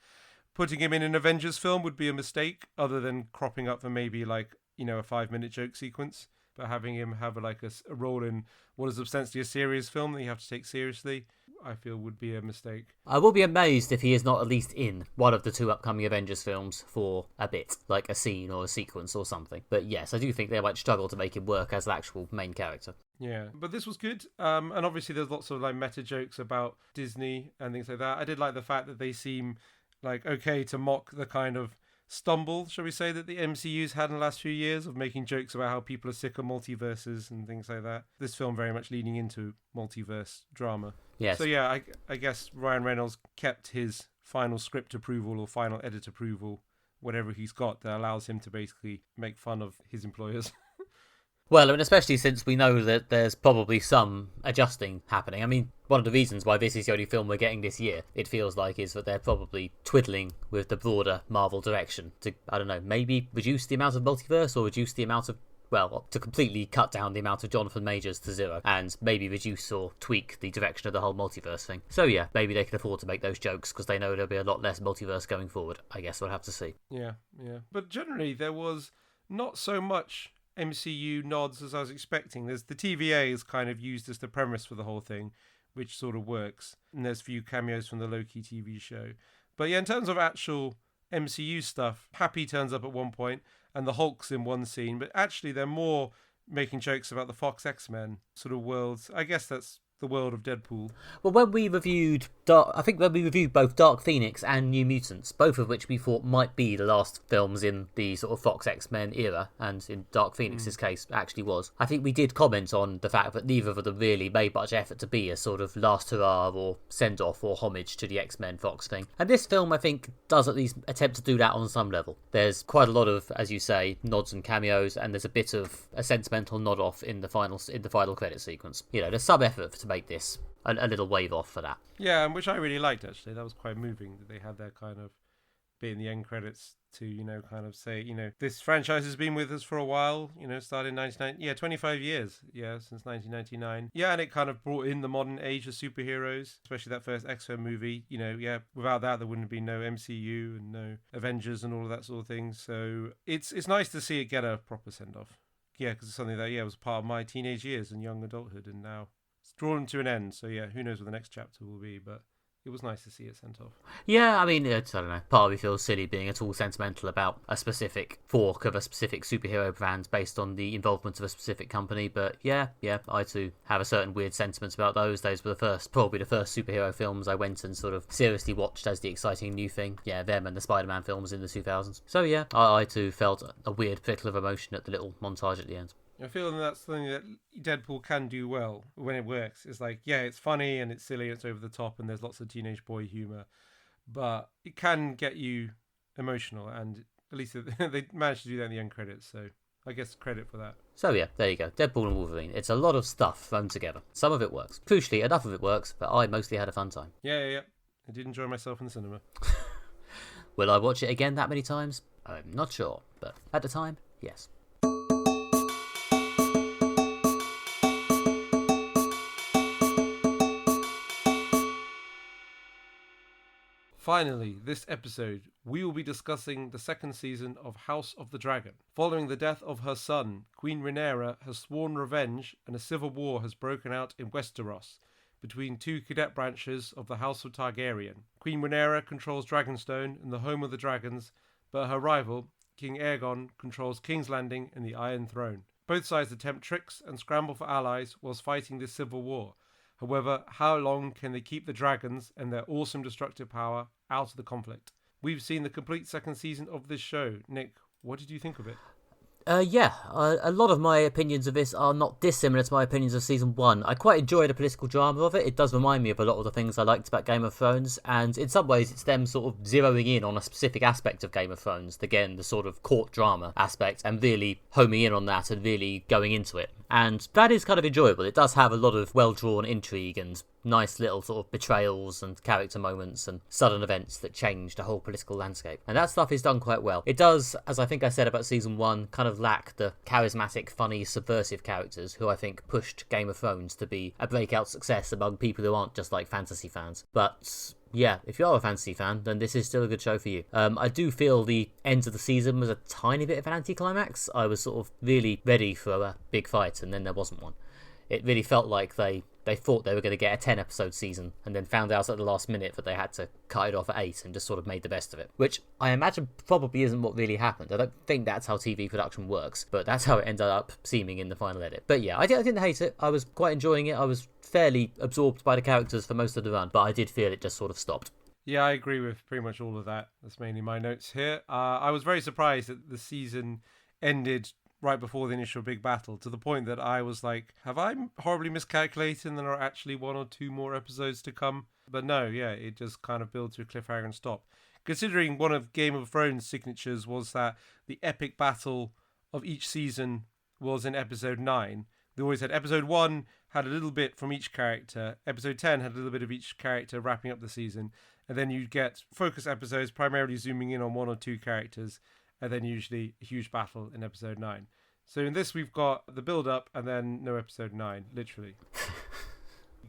B: Putting him in an Avengers film would be a mistake, other than cropping up for maybe like, a 5-minute joke sequence. But having him have a role in what is ostensibly a serious film that you have to take seriously, I feel would be a mistake.
A: I will be amazed if he is not at least in one of the 2 upcoming Avengers films for a bit, like a scene or a sequence or something. But yes, I do think they might struggle to make him work as the actual main character.
B: Yeah, but this was good. And obviously there's lots of like meta jokes about Disney and things like that. I did like the fact that they seem like okay to mock the kind of stumble, shall we say, that the MCU's had in the last few years of making jokes about how people are sick of multiverses and things like that. This film very much leaning into multiverse drama.
A: Yes.
B: So yeah, I guess Ryan Reynolds kept his final script approval or final edit approval whatever he's got that allows him to basically make fun of his employers.
A: Well, I mean, especially since we know that there's probably some adjusting happening. I mean, one of the reasons why this is the only film we're getting this year, it feels like, is that they're probably twiddling with the broader Marvel direction to, I don't know, maybe reduce the amount of multiverse or reduce the amount of, well, to completely cut down the amount of Jonathan Majors to zero and maybe reduce or tweak the direction of the whole multiverse thing. So yeah, maybe they can afford to make those jokes because they know there'll be a lot less multiverse going forward. I guess we'll have to see.
B: Yeah. But generally, there was not so much MCU nods as I was expecting. There's the TVA is kind of used as the premise for the whole thing, which sort of works. And there's a few cameos from the Loki TV show. But yeah, in terms of actual MCU stuff, Happy turns up at one point and the Hulk's in one scene, but actually they're more making jokes about the Fox X-Men sort of worlds. I guess that's the world of Deadpool.
A: Well, when we reviewed both Dark Phoenix and New Mutants, both of which we thought might be the last films in the sort of Fox X-Men era, and in Dark Phoenix's case actually was, I think we did comment on the fact that neither of them really made much effort to be a sort of last hurrah or send-off or homage to the X-Men Fox thing. And this film, I think, does at least attempt to do that on some level. There's quite a lot of, as you say, nods and cameos, and there's a bit of a sentimental nod-off in the final credit sequence. You know, there's some effort to make this a little wave off for that.
B: Yeah, and which I really liked, actually. That was quite moving that they had that kind of bit in the end credits to, you know, kind of say, you know, this franchise has been with us for a while, you know, started in 25 years, since 1999. Yeah, and it kind of brought in the modern age of superheroes, especially that first X-Men movie. You know, without that, there wouldn't have been no MCU and no Avengers and all of that sort of thing. So it's nice to see it get a proper send-off. Yeah, because it's something that, was part of my teenage years and young adulthood, and now it's drawn to an end. So yeah, who knows what the next chapter will be, but it was nice to see it sent off.
A: Yeah, I mean, I don't know. Part of me feels silly being at all sentimental about a specific fork of a specific superhero brand based on the involvement of a specific company. But yeah, I too have a certain weird sentiments about those. Those were probably the first superhero films I went and sort of seriously watched as the exciting new thing. Yeah, them and the Spider-Man films in the 2000s. So yeah, I too felt a weird prickle of emotion at the little montage at the end.
B: I feel that's something that Deadpool can do well when it works. It's like, it's funny and it's silly, it's over the top, and there's lots of teenage boy humor, but it can get you emotional, and at least they managed to do that in the end credits, so I guess credit for that.
A: So yeah, there you go. Deadpool and Wolverine. It's a lot of stuff thrown together. Some of it works. Crucially, enough of it works, but I mostly had a fun time.
B: Yeah. I did enjoy myself in the cinema.
A: Will I watch it again that many times? I'm not sure, but at the time, yes.
B: Finally, this episode, we will be discussing the second season of House of the Dragon. Following the death of her son, Queen Rhaenyra has sworn revenge, and a civil war has broken out in Westeros between two cadet branches of the House of Targaryen. Queen Rhaenyra controls Dragonstone and the home of the dragons, but her rival, King Aegon, controls King's Landing and the Iron Throne. Both sides attempt tricks and scramble for allies whilst fighting this civil war. However, how long can they keep the dragons and their awesome destructive power out of the conflict? We've seen the complete second season of this show. Nick, what did you think of it?
A: A lot of my opinions of this are not dissimilar to my opinions of season 1. I quite enjoy the political drama of it. It does remind me of a lot of the things I liked about Game of Thrones, and in some ways it's them sort of zeroing in on a specific aspect of Game of Thrones, again, the sort of court drama aspect, and really homing in on that and really going into it. And that is kind of enjoyable. It does have a lot of well-drawn intrigue and nice little sort of betrayals and character moments and sudden events that change the whole political landscape. And that stuff is done quite well. It does, as I think I said about season 1, kind of lack the charismatic, funny, subversive characters who I think pushed Game of Thrones to be a breakout success among people who aren't just like fantasy fans. But yeah, if you are a fantasy fan, then this is still a good show for you. I do feel the end of the season was a tiny bit of an anticlimax. I was sort of really ready for a big fight, and then there wasn't one. It really felt like they thought they were going to get a 10-episode season and then found out at the last minute that they had to cut it off at 8 and just sort of made the best of it. Which I imagine probably isn't what really happened. I don't think that's how TV production works, but that's how it ended up seeming in the final edit. But yeah, I didn't hate it. I was quite enjoying it. I was fairly absorbed by the characters for most of the run, but I did feel it just sort of stopped.
B: Yeah, I agree with pretty much all of that. That's mainly my notes here. I was very surprised that the season ended right before the initial big battle, to the point that I was like, have I horribly miscalculated and there are actually 1 or 2 more episodes to come? But no, it just kind of builds to a cliffhanger and stop. considering one of Game of Thrones' signatures was that the epic battle of each season was in episode 9. They always had episode 1 had a little bit from each character, episode 10 had a little bit of each character wrapping up the season, and then you'd get focus episodes primarily zooming in on one or two characters, and then usually a huge battle in episode 9. So in this we've got the build-up and then no episode 9, literally.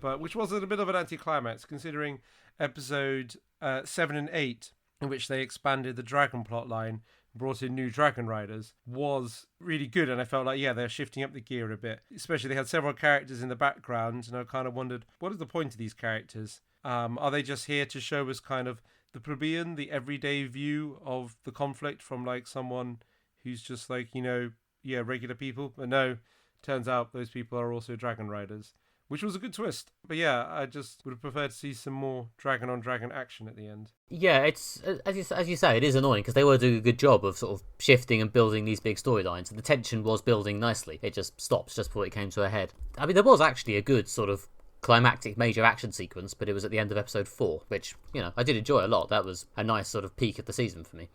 B: But which was a bit of an anticlimax, considering episode 7 and 8, in which they expanded the dragon plotline, brought in new dragon riders, was really good. And I felt like, they're shifting up the gear a bit. Especially they had several characters in the background, and I kind of wondered, what is the point of these characters? Are they just here to show us kind of the plebeian, the everyday view of the conflict from like someone who's just like, regular people? But no, turns out those people are also dragon riders, which was a good twist. But yeah, I just would have preferred to see some more dragon on dragon action at the end.
A: Yeah, it's as you say, it is annoying because they were doing a good job of sort of shifting and building these big storylines, and the tension was building nicely. It just stopped just before it came to a head. I mean, there was actually a good sort of climactic major action sequence, but it was at the end of episode 4, which, I did enjoy a lot. That was a nice sort of peak of the season for me.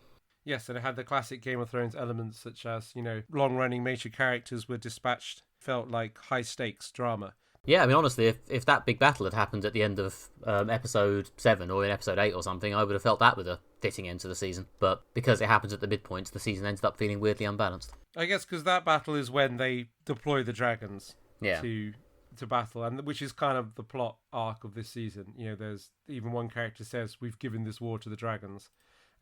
B: Yes, and it had the classic Game of Thrones elements, such as, long-running major characters were dispatched. Felt like high-stakes drama.
A: Yeah, I mean, honestly, if that big battle had happened at the end of episode 7 or in episode 8 or something, I would have felt that with a fitting end to the season. But because it happens at the midpoint, the season ended up feeling weirdly unbalanced.
B: I guess because that battle is when they deploy the dragons to battle, and which is kind of the plot arc of this season. There's even one character says, "We've given this war to the dragons,"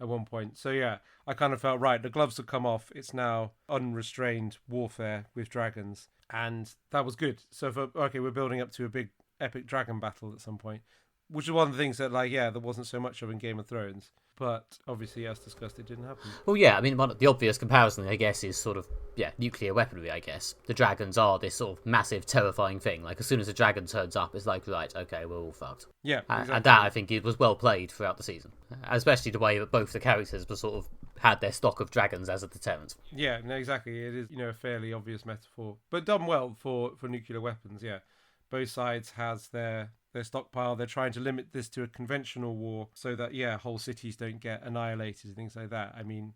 B: at one point. So yeah, I kind of felt, right, the gloves have come off. It's now unrestrained warfare with dragons. And that was good. So we're building up to a big epic dragon battle at some point, which is one of the things that there wasn't so much of in Game of Thrones. But obviously, as discussed, it didn't happen.
A: Well, yeah, I mean, the obvious comparison, I guess, is sort of, nuclear weaponry, I guess. The dragons are this sort of massive, terrifying thing. Like, as soon as a dragon turns up, it's like, right, okay, we're all fucked.
B: Yeah, exactly.
A: And that, I think, it was well played throughout the season. Especially the way that both the characters were sort of had their stock of dragons as a deterrent.
B: Yeah, no, exactly. It is, a fairly obvious metaphor. But done well for nuclear weapons, yeah. Both sides has their stockpile. They're trying to limit this to a conventional war so that, whole cities don't get annihilated and things like that. I mean,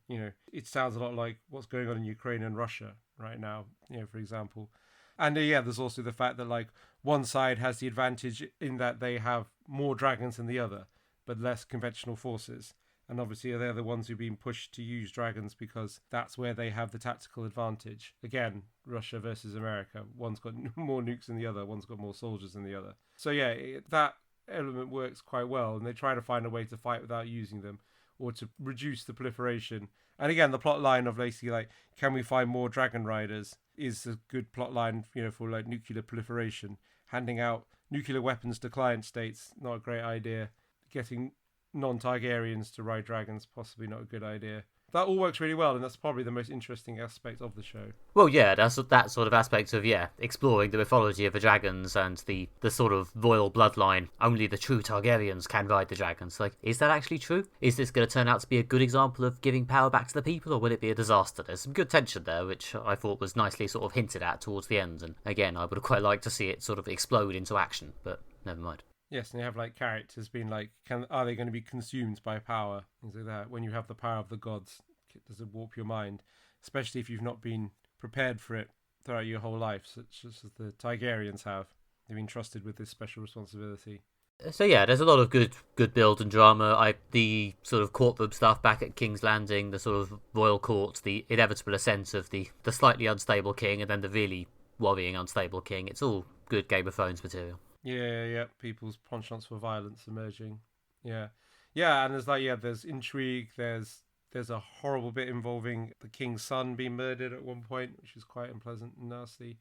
B: it sounds a lot like what's going on in Ukraine and Russia right now, for example. And there's also the fact that like one side has the advantage in that they have more dragons than the other, but less conventional forces. And obviously they're the ones who've been pushed to use dragons because that's where they have the tactical advantage. Again, Russia versus America. One's got more nukes than the other. One's got more soldiers than the other. So that element works quite well. And they try to find a way to fight without using them or to reduce the proliferation. And again, the plot line of basically like, can we find more dragon riders is a good plot line, for like nuclear proliferation. Handing out nuclear weapons to client states, not a great idea. Getting non-Targaryens to ride dragons, possibly not a good idea. That all works really well, and that's probably the most interesting aspect of the show.
A: Well, yeah, that's that sort of aspect of, exploring the mythology of the dragons and the sort of royal bloodline. Only the true Targaryens can ride the dragons. Like, is that actually true? Is this going to turn out to be a good example of giving power back to the people, or will it be a disaster? There's some good tension there, which I thought was nicely sort of hinted at towards the end, and again, I would have quite liked to see it sort of explode into action, but never mind.
B: Yes, and you have like characters being like, are they going to be consumed by power? Things like that. When you have the power of the gods, does it warp your mind? Especially if you've not been prepared for it throughout your whole life, such as the Targaryens have. They've been trusted with this special responsibility.
A: So yeah, there's a lot of good build and drama. The sort of courtroom stuff back at King's Landing, the sort of royal court, the inevitable ascent of the slightly unstable king, and then the really worrying unstable king. It's all good Game of Thrones material.
B: Yeah. People's penchants for violence emerging. Yeah, and there's there's intrigue. There's a horrible bit involving the king's son being murdered at one point, which is quite unpleasant and nasty.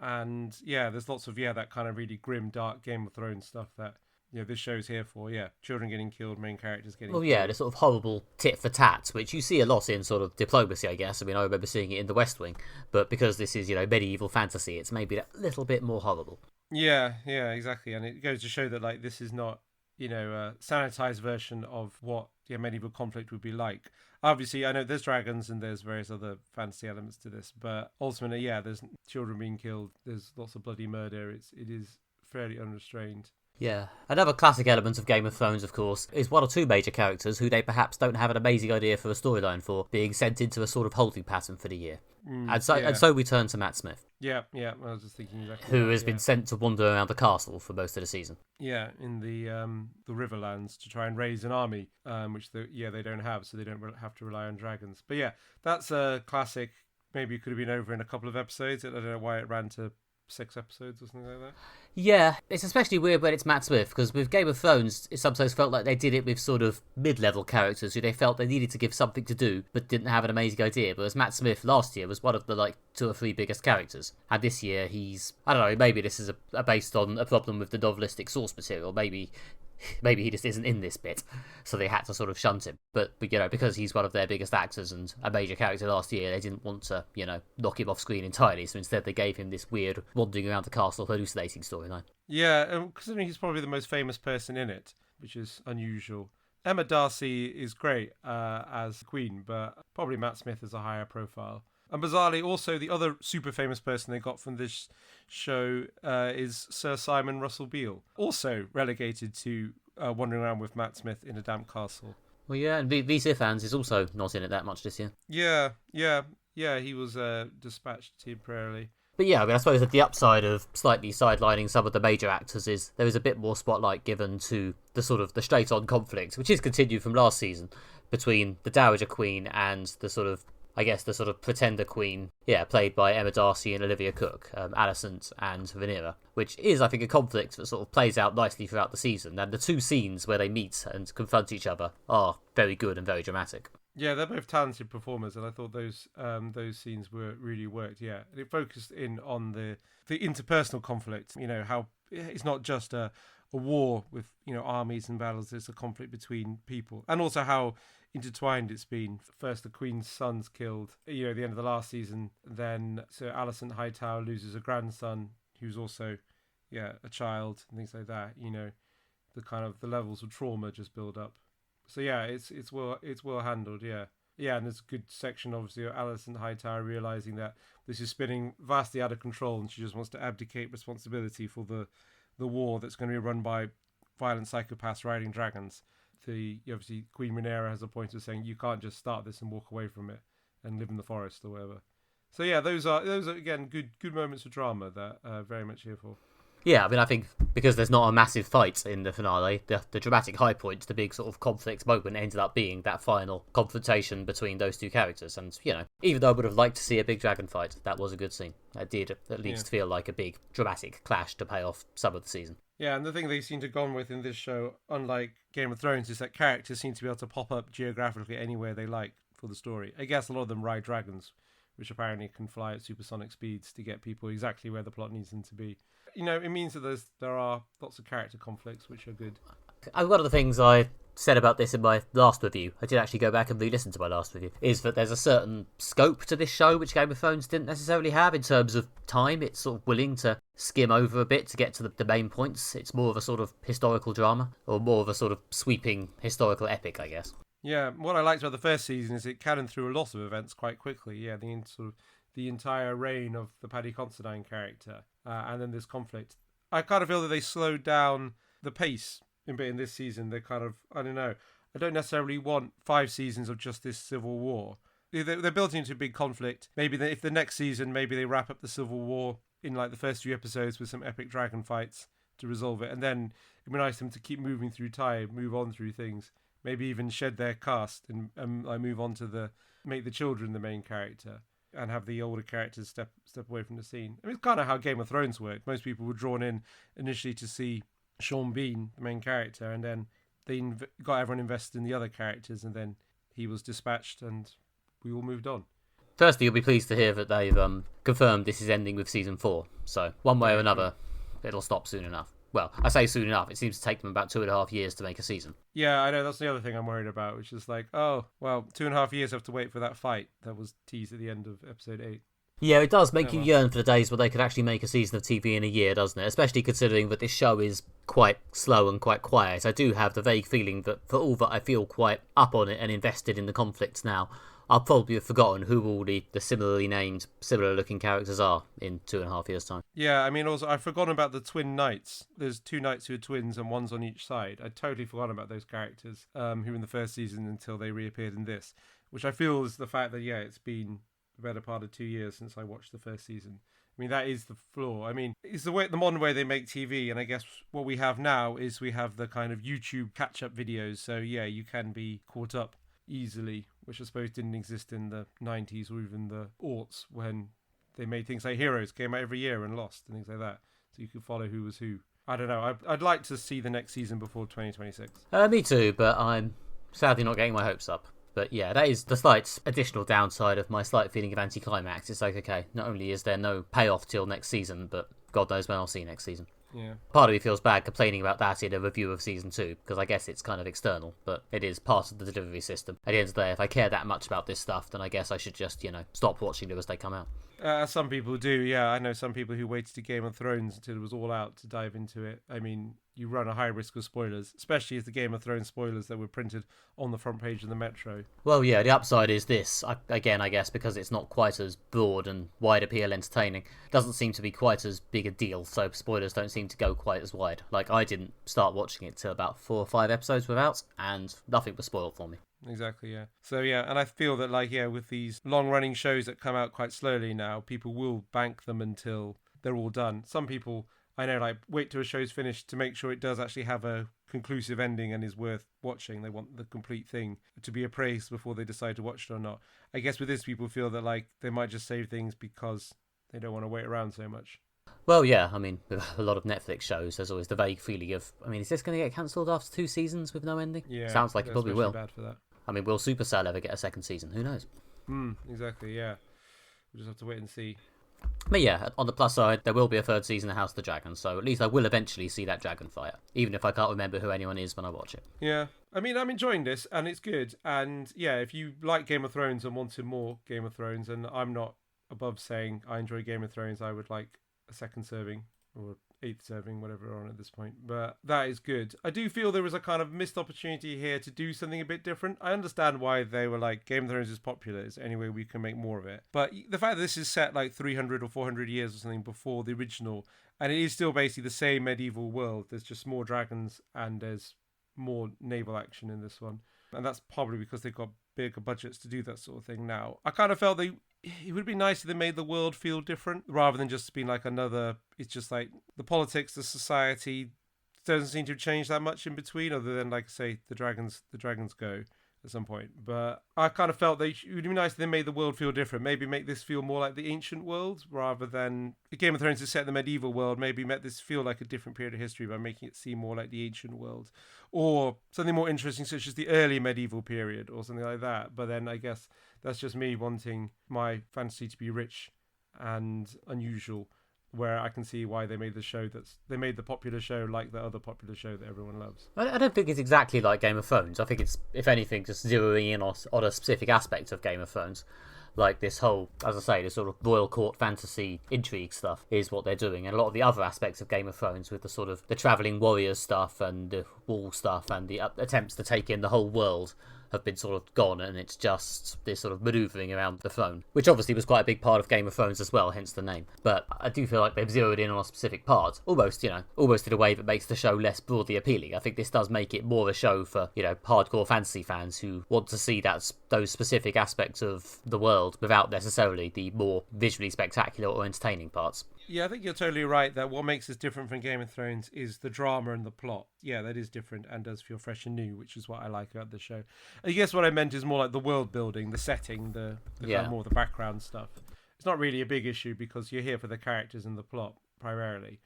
B: And there's lots of that kind of really grim, dark Game of Thrones stuff that this show's here for. Children getting killed, main characters getting killed.
A: The sort of horrible tit for tat, which you see a lot in sort of diplomacy, I guess. I mean, I remember seeing it in The West Wing, but because this is medieval fantasy, it's maybe a little bit more horrible.
B: Yeah, exactly. And it goes to show that like this is not, a sanitized version of what medieval conflict would be like. Obviously, I know there's dragons and there's various other fantasy elements to this, but ultimately, there's children being killed. There's lots of bloody murder. It is fairly unrestrained.
A: Yeah. Another classic element of Game of Thrones, of course, is one or two major characters who they perhaps don't have an amazing idea for a storyline for being sent into a sort of holding pattern for the year. And so we turn to Matt Smith,
B: Yeah, I was just thinking exactly
A: who
B: that,
A: has been sent to wander around the castle for most of the season.
B: Yeah, in the Riverlands to try and raise an army, which they don't have, so they don't have to rely on dragons. But yeah, that's a classic. Maybe it could have been over in a couple of episodes. I don't know why it ran to 6 episodes or something like that.
A: Yeah, it's especially weird when it's Matt Smith, because with Game of Thrones, it sometimes felt like they did it with sort of mid-level characters who they felt they needed to give something to do, but didn't have an amazing idea. Whereas Matt Smith last year was one of the 2 or 3 biggest characters. And this year he's, I don't know, maybe this is based on a problem with the novelistic source material. Maybe he just isn't in this bit, so they had to sort of shunt him. But because he's one of their biggest actors and a major character last year, they didn't want to, knock him off screen entirely. So instead, they gave him this weird wandering around the castle hallucinating storyline.
B: Yeah, considering he's probably the most famous person in it, which is unusual. Emma Darcy is great as Queen, but probably Matt Smith is a higher profile. And bizarrely, also, the other super famous person they got from this show is Sir Simon Russell Beale, also relegated to wandering around with Matt Smith in a damp castle.
A: Well, yeah, and VC Fans is also not in it that much this year.
B: Yeah, he was dispatched temporarily.
A: But yeah, I suppose that the upside of slightly sidelining some of the major actors is there is a bit more spotlight given to the sort of the straight-on conflict, which is continued from last season, between the Dowager Queen and the sort of pretender queen, played by Emma Darcy and Olivia Cook, Alicent and Rhaenyra, which is, I think, a conflict that sort of plays out nicely throughout the season. And the 2 scenes where they meet and confront each other are very good and very dramatic. Yeah,
B: they're both talented performers, and I thought those scenes were really worked. Yeah, and it focused in on the interpersonal conflict. How it's not just a war with armies and battles. It's a conflict between people, and also how intertwined it's been. First, the Queen's son's killed, at the end of the last season. Then, so Alicent Hightower loses a grandson who's also, a child, and things like that. The kind of the levels of trauma just build up. So yeah, it's well handled. Yeah, and there's a good section, obviously, of Alicent Hightower realizing that this is spinning vastly out of control, and she just wants to abdicate responsibility for the war that's going to be run by violent psychopaths riding dragons. Obviously, Queen Rhaenyra has a point of saying you can't just start this and walk away from it and live in the forest or whatever. So yeah, those are again good moments of drama that very much here for.
A: Yeah, I think because there's not a massive fight in the finale, the dramatic high point, the big sort of conflict moment ended up being that final confrontation between those 2 characters. And, even though I would have liked to see a big dragon fight, that was a good scene. That did at least feel like a big dramatic clash to pay off some of the season.
B: Yeah, and the thing they seem to have gone with in this show, unlike Game of Thrones, is that characters seem to be able to pop up geographically anywhere they like for the story. I guess a lot of them ride dragons, which apparently can fly at supersonic speeds to get people exactly where the plot needs them to be. It means that there are lots of character conflicts, which are good.
A: One of the things I said about this in my last review, I did actually go back and re-listen to my last review, is that there's a certain scope to this show which Game of Thrones didn't necessarily have in terms of time. It's sort of willing to skim over a bit to get to the main points. It's more of a sort of historical drama, or more of a sort of sweeping historical epic, I guess.
B: Yeah, what I liked about the first season is it cannoned through a lot of events quite quickly. Yeah, the entire reign of the Paddy Considine character, and then this conflict. I kind of feel that they slowed down the pace a bit in this season. They kind of, I don't know, I don't necessarily want 5 seasons of just this civil war. They're building into a big conflict. Maybe if the next season, maybe they wrap up the civil war in the first few episodes with some epic dragon fights to resolve it, and then it'd be nice for them to keep moving through time, move on through things, maybe even shed their cast and move on to make the children the main character, and have the older characters step away from the scene. I mean, it's kind of how Game of Thrones worked. Most people were drawn in initially to see Sean Bean, the main character, and then they got everyone invested in the other characters, and then he was dispatched, and we all moved on.
A: Firstly, you'll be pleased to hear that they've confirmed this is ending with season 4. So one way or another, it'll stop soon enough. Well, I say soon enough. It seems to take them about 2.5 years to make a season.
B: Yeah, I know. That's the other thing I'm worried about, which is 2.5 years have to wait for that fight that was teased at the end of episode 8.
A: Yeah, it does make you yearn for the days where they could actually make a season of TV in a year, doesn't it? Especially considering that this show is quite slow and quite quiet. I do have the vague feeling that for all that I feel quite up on it and invested in the conflicts now, I'll probably have forgotten who all the similarly named, similar looking characters are in 2.5 years' time.
B: Yeah, I mean, also, I've forgotten about the twin knights. There's two knights who are twins and one's on each side. I'd totally forgotten about those characters who were in the first season until they reappeared in this, which I feel is the fact that, yeah, it's been the better part of 2 years since I watched the first season. I mean, that is the flaw. I mean, it's the modern way they make TV, and I guess what we have now is we have the kind of YouTube catch-up videos, so yeah, you can be caught up easily, which I suppose didn't exist in the 90s or even the aughts when they made things like Heroes came out every year and Lost and things like that, so you could follow who was who. I don't know. I'd like to see the next season before 2026.
A: Me too, but I'm sadly not getting my hopes up. But yeah, that is the slight additional downside of my slight feeling of anticlimax. It's like, okay, not only is there no payoff till next season, but God knows when I'll see next season.
B: Yeah.
A: Part of me feels bad complaining about that in a review of Season 2, because I guess it's kind of external, but it is part of the delivery system. At the end of the day, if I care that much about this stuff, then I guess I should just, stop watching them as they come out.
B: Some people do, yeah. I know some people who waited to Game of Thrones until it was all out to dive into it. I mean, you run a high risk of spoilers, especially as the Game of Thrones spoilers that were printed on the front page of the Metro.
A: Well, yeah, the upside is this. Again, I guess because it's not quite as broad and wide appeal entertaining, it doesn't seem to be quite as big a deal, so spoilers don't seem to go quite as wide. Like, I didn't start watching it till about 4 or 5 episodes were out, and nothing was spoiled for me.
B: Exactly, yeah. So, yeah, and I feel that, like, yeah, with these long-running shows that come out quite slowly now, people will bank them until they're all done. Some people, I know, like, wait till a show's finished to make sure it does actually have a conclusive ending and is worth watching. They want the complete thing to be appraised before they decide to watch it or not. I guess with this, people feel that, like, they might just save things because they don't want to wait around so much.
A: Well, yeah, I mean, with a lot of Netflix shows, there's always the vague feeling of, I mean, is this going to get cancelled after 2 seasons with no ending?
B: Yeah,
A: sounds like it probably will.
B: Bad for that.
A: I mean, will Supercell ever get a second season? Who knows?
B: Exactly, yeah. We'll just have to wait and see.
A: But yeah, on the plus side, there will be a 3rd season of House of the Dragon, so at least I will eventually see that dragon fight, even if I can't remember who anyone is when I watch it.
B: Yeah, I mean, I'm enjoying this, and it's good. And yeah, if you like Game of Thrones and wanted more Game of Thrones, and I'm not above saying I enjoy Game of Thrones, I would like a 2nd serving, or 8th serving, whatever we're on at this point. But that is good. I do feel there was a kind of missed opportunity here to do something a bit different. I understand why they were like, Game of Thrones is popular, is any way we can make more of it. But the fact that this is set like 300 or 400 years or something before the original, and it is still basically the same medieval world, there's just more dragons and there's more naval action in this one. And that's probably because they've got bigger budgets to do that sort of thing now. I kind of felt it would be nice if they made the world feel different rather than just being like another. It's just like the politics, the society doesn't seem to have changed that much in between, other than, like, say, the dragons go at some point. But I kind of felt it would be nice if they made the world feel different. Maybe make this feel more like the ancient world rather than Game of Thrones is set in the medieval world. Maybe make this feel like a different period of history by making it seem more like the ancient world, or something more interesting such as the early medieval period or something like that. But then I guess that's just me wanting my fantasy to be rich and unusual, where I can see why they made the popular show like the other popular show that everyone loves.
A: I don't think it's exactly like Game of Thrones. I think it's, if anything, just zeroing in on a specific aspect of Game of Thrones. Like this whole, as I say, this sort of royal court fantasy intrigue stuff is what they're doing. And a lot of the other aspects of Game of Thrones with the sort of the travelling warriors stuff and the wall stuff and the attempts to take in the whole world have been sort of gone, and it's just this sort of manoeuvring around the throne, which obviously was quite a big part of Game of Thrones as well, hence the name. But I do feel like they've zeroed in on a specific part, almost in a way that makes the show less broadly appealing. I think this does make it more a show for, hardcore fantasy fans who want to see those specific aspects of the world without necessarily the more visually spectacular or entertaining parts.
B: Yeah, I think you're totally right that what makes this different from Game of Thrones is the drama and the plot. Yeah, that is different and does feel fresh and new, which is what I like about the show. I guess what I meant is more like the world building, the setting, the kind of more the background stuff. It's not really a big issue because you're here for the characters and the plot primarily.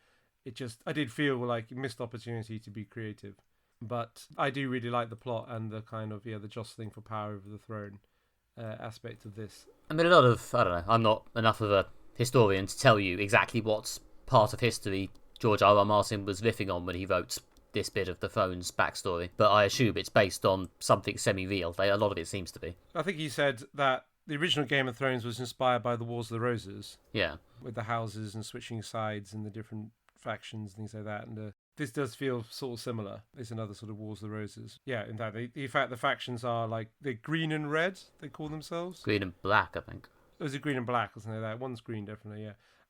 B: I did feel like a missed opportunity to be creative. But I do really like the plot and the kind of, the jostling for power over the throne aspect of this.
A: I mean, I'm not enough of a historian to tell you exactly what part of history George R.R. Martin was riffing on when he wrote this bit of the Thrones backstory, but I assume it's based on something semi-real. A lot of it seems to be.
B: I think he said that the original Game of Thrones was inspired by the Wars of the Roses.
A: Yeah.
B: With the houses and switching sides and the different factions and things like that, and this does feel sort of similar. It's another sort of Wars of the Roses. Yeah, in fact, the factions are like they're green and red. They call themselves
A: green and black, I think.
B: Was it green and black or something like that? One's green, definitely.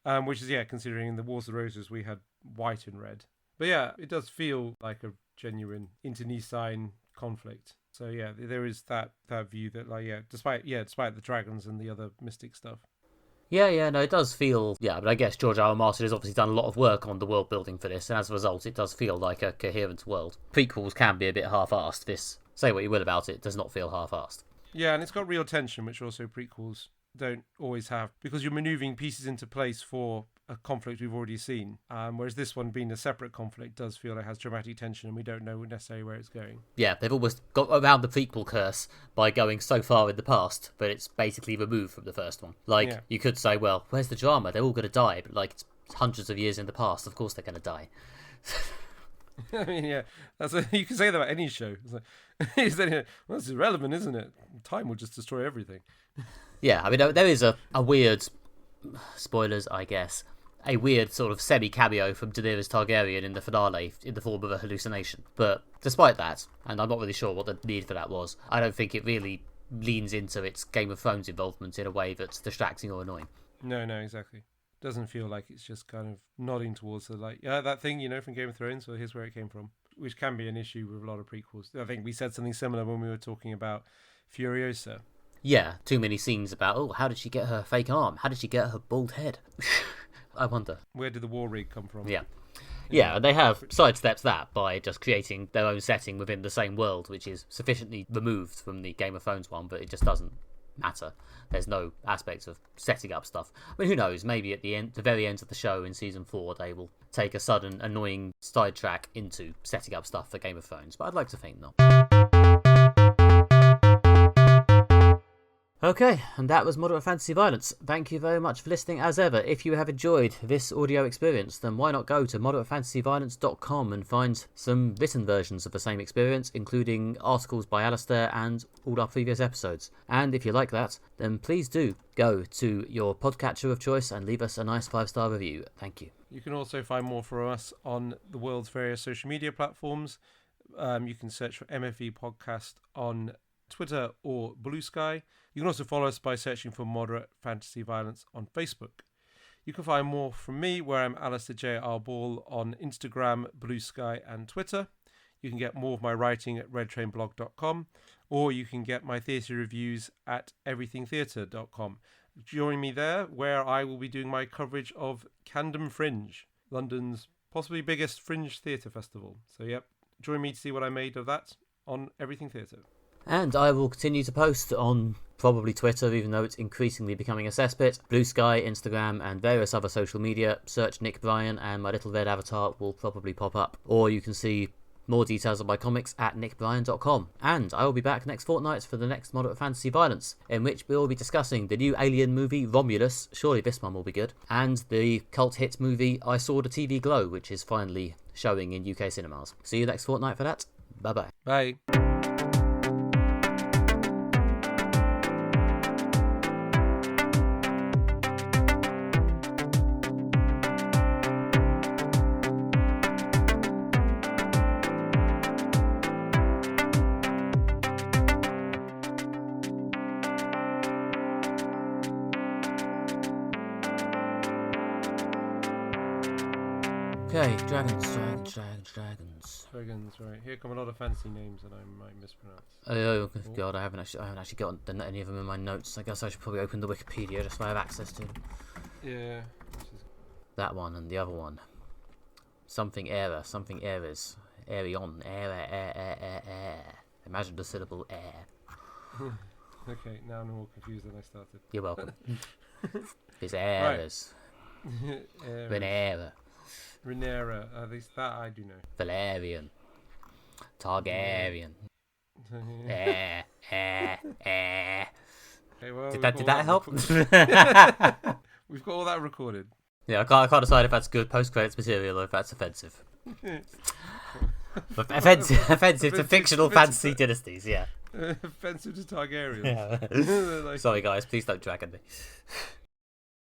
B: Yeah, which is considering in the Wars of the Roses we had white and red. But yeah, it does feel like a genuine internecine conflict. So yeah, there is that view that despite the dragons and the other mystic stuff.
A: Yeah, no, it does feel... Yeah, but I guess George R. R. Martin has obviously done a lot of work on the world building for this, and as a result, it does feel like a coherent world. Prequels can be a bit half-assed. This, say what you will about it, does not feel half-assed.
B: Yeah, and it's got real tension, which also prequels don't always have, because you're manoeuvring pieces into place for a conflict we've already seen, whereas this one being a separate conflict does feel like it has dramatic tension and we don't know necessarily where it's going.
A: Yeah, they've almost got around the prequel curse by going so far in the past, but it's basically removed from the first one. You could say, well, where's the drama? They're all going to die, but it's hundreds of years in the past, of course they're going to die.
B: I mean, yeah, you can say that about any show. It's like, well, it's irrelevant, isn't it? Time will just destroy everything.
A: Yeah, I mean, there is a weird, spoilers, I guess, a weird sort of semi-cameo from Daenerys Targaryen in the finale in the form of a hallucination. But despite that, and I'm not really sure what the need for that was, I don't think it really leans into its Game of Thrones involvement in a way that's distracting or annoying.
B: No, exactly. Doesn't feel like it's just kind of nodding towards that thing, from Game of Thrones, or here's where it came from, which can be an issue with a lot of prequels. I think we said something similar when we were talking about Furiosa.
A: Yeah, too many scenes about, how did she get her fake arm? How did she get her bald head? I wonder.
B: Where did the war rig come from?
A: Yeah, and they have sidestepped that by just creating their own setting within the same world, which is sufficiently removed from the Game of Thrones one, but it just doesn't matter. There's no aspects of setting up stuff. I mean, who knows? Maybe at the very end of the show in season 4, they will take a sudden annoying sidetrack into setting up stuff for Game of Thrones, but I'd like to think not. Okay, and that was Moderate Fantasy Violence. Thank you very much for listening as ever. If you have enjoyed this audio experience, then why not go to moderatefantasyviolence.com and find some written versions of the same experience, including articles by Alistair and all our previous episodes. And if you like that, then please do go to your podcatcher of choice and leave us a nice 5-star review. Thank you.
B: You can also find more from us on the world's various social media platforms. You can search for MFV Podcast on Twitter or Blue Sky. You can also follow us by searching for Moderate Fantasy Violence on Facebook. You can find more from me where I'm Alistair J.R. Ball on Instagram, Blue Sky and Twitter. You can get more of my writing at redtrainblog.com, or you can get my theatre reviews at everythingtheatre.com. Join me there where I will be doing my coverage of Camden Fringe, London's possibly biggest fringe theatre festival. So join me to see what I made of that on Everything Theatre.
A: And I will continue to post on probably Twitter, even though it's increasingly becoming a cesspit, Blue Sky, Instagram, and various other social media. Search Nick Bryan and my little red avatar will probably pop up. Or you can see more details of my comics at nickbryan.com. And I will be back next fortnight for the next Moderate Fantasy Violence, in which we will be discussing the new Alien movie Romulus, surely this one will be good, and the cult hit movie I Saw the TV Glow, which is finally showing in UK cinemas. See you next fortnight for that. Bye-bye.
B: Bye.
A: Okay, dragons.
B: Dragons, right. Here come a lot of fancy names that I might mispronounce.
A: Oh god, I haven't actually got any of them in my notes. I guess I should probably open the Wikipedia just so I have access to them.
B: Yeah.
A: That one and the other one. Something errors. Aerion. Air. Imagine the syllable air.
B: Okay, now I'm more confused than I started.
A: You're welcome. It's errors.
B: Rhaenyra, at least that I do know.
A: Valerian. Targaryen. Air.
B: Okay, well,
A: Did that help?
B: We've got all that recorded.
A: Yeah, I can't decide if that's good post-credits material or if that's offensive. offensive to fictional fantasy dynasties, yeah.
B: Offensive to Targaryens.
A: Yeah. Sorry guys, please don't drag on me.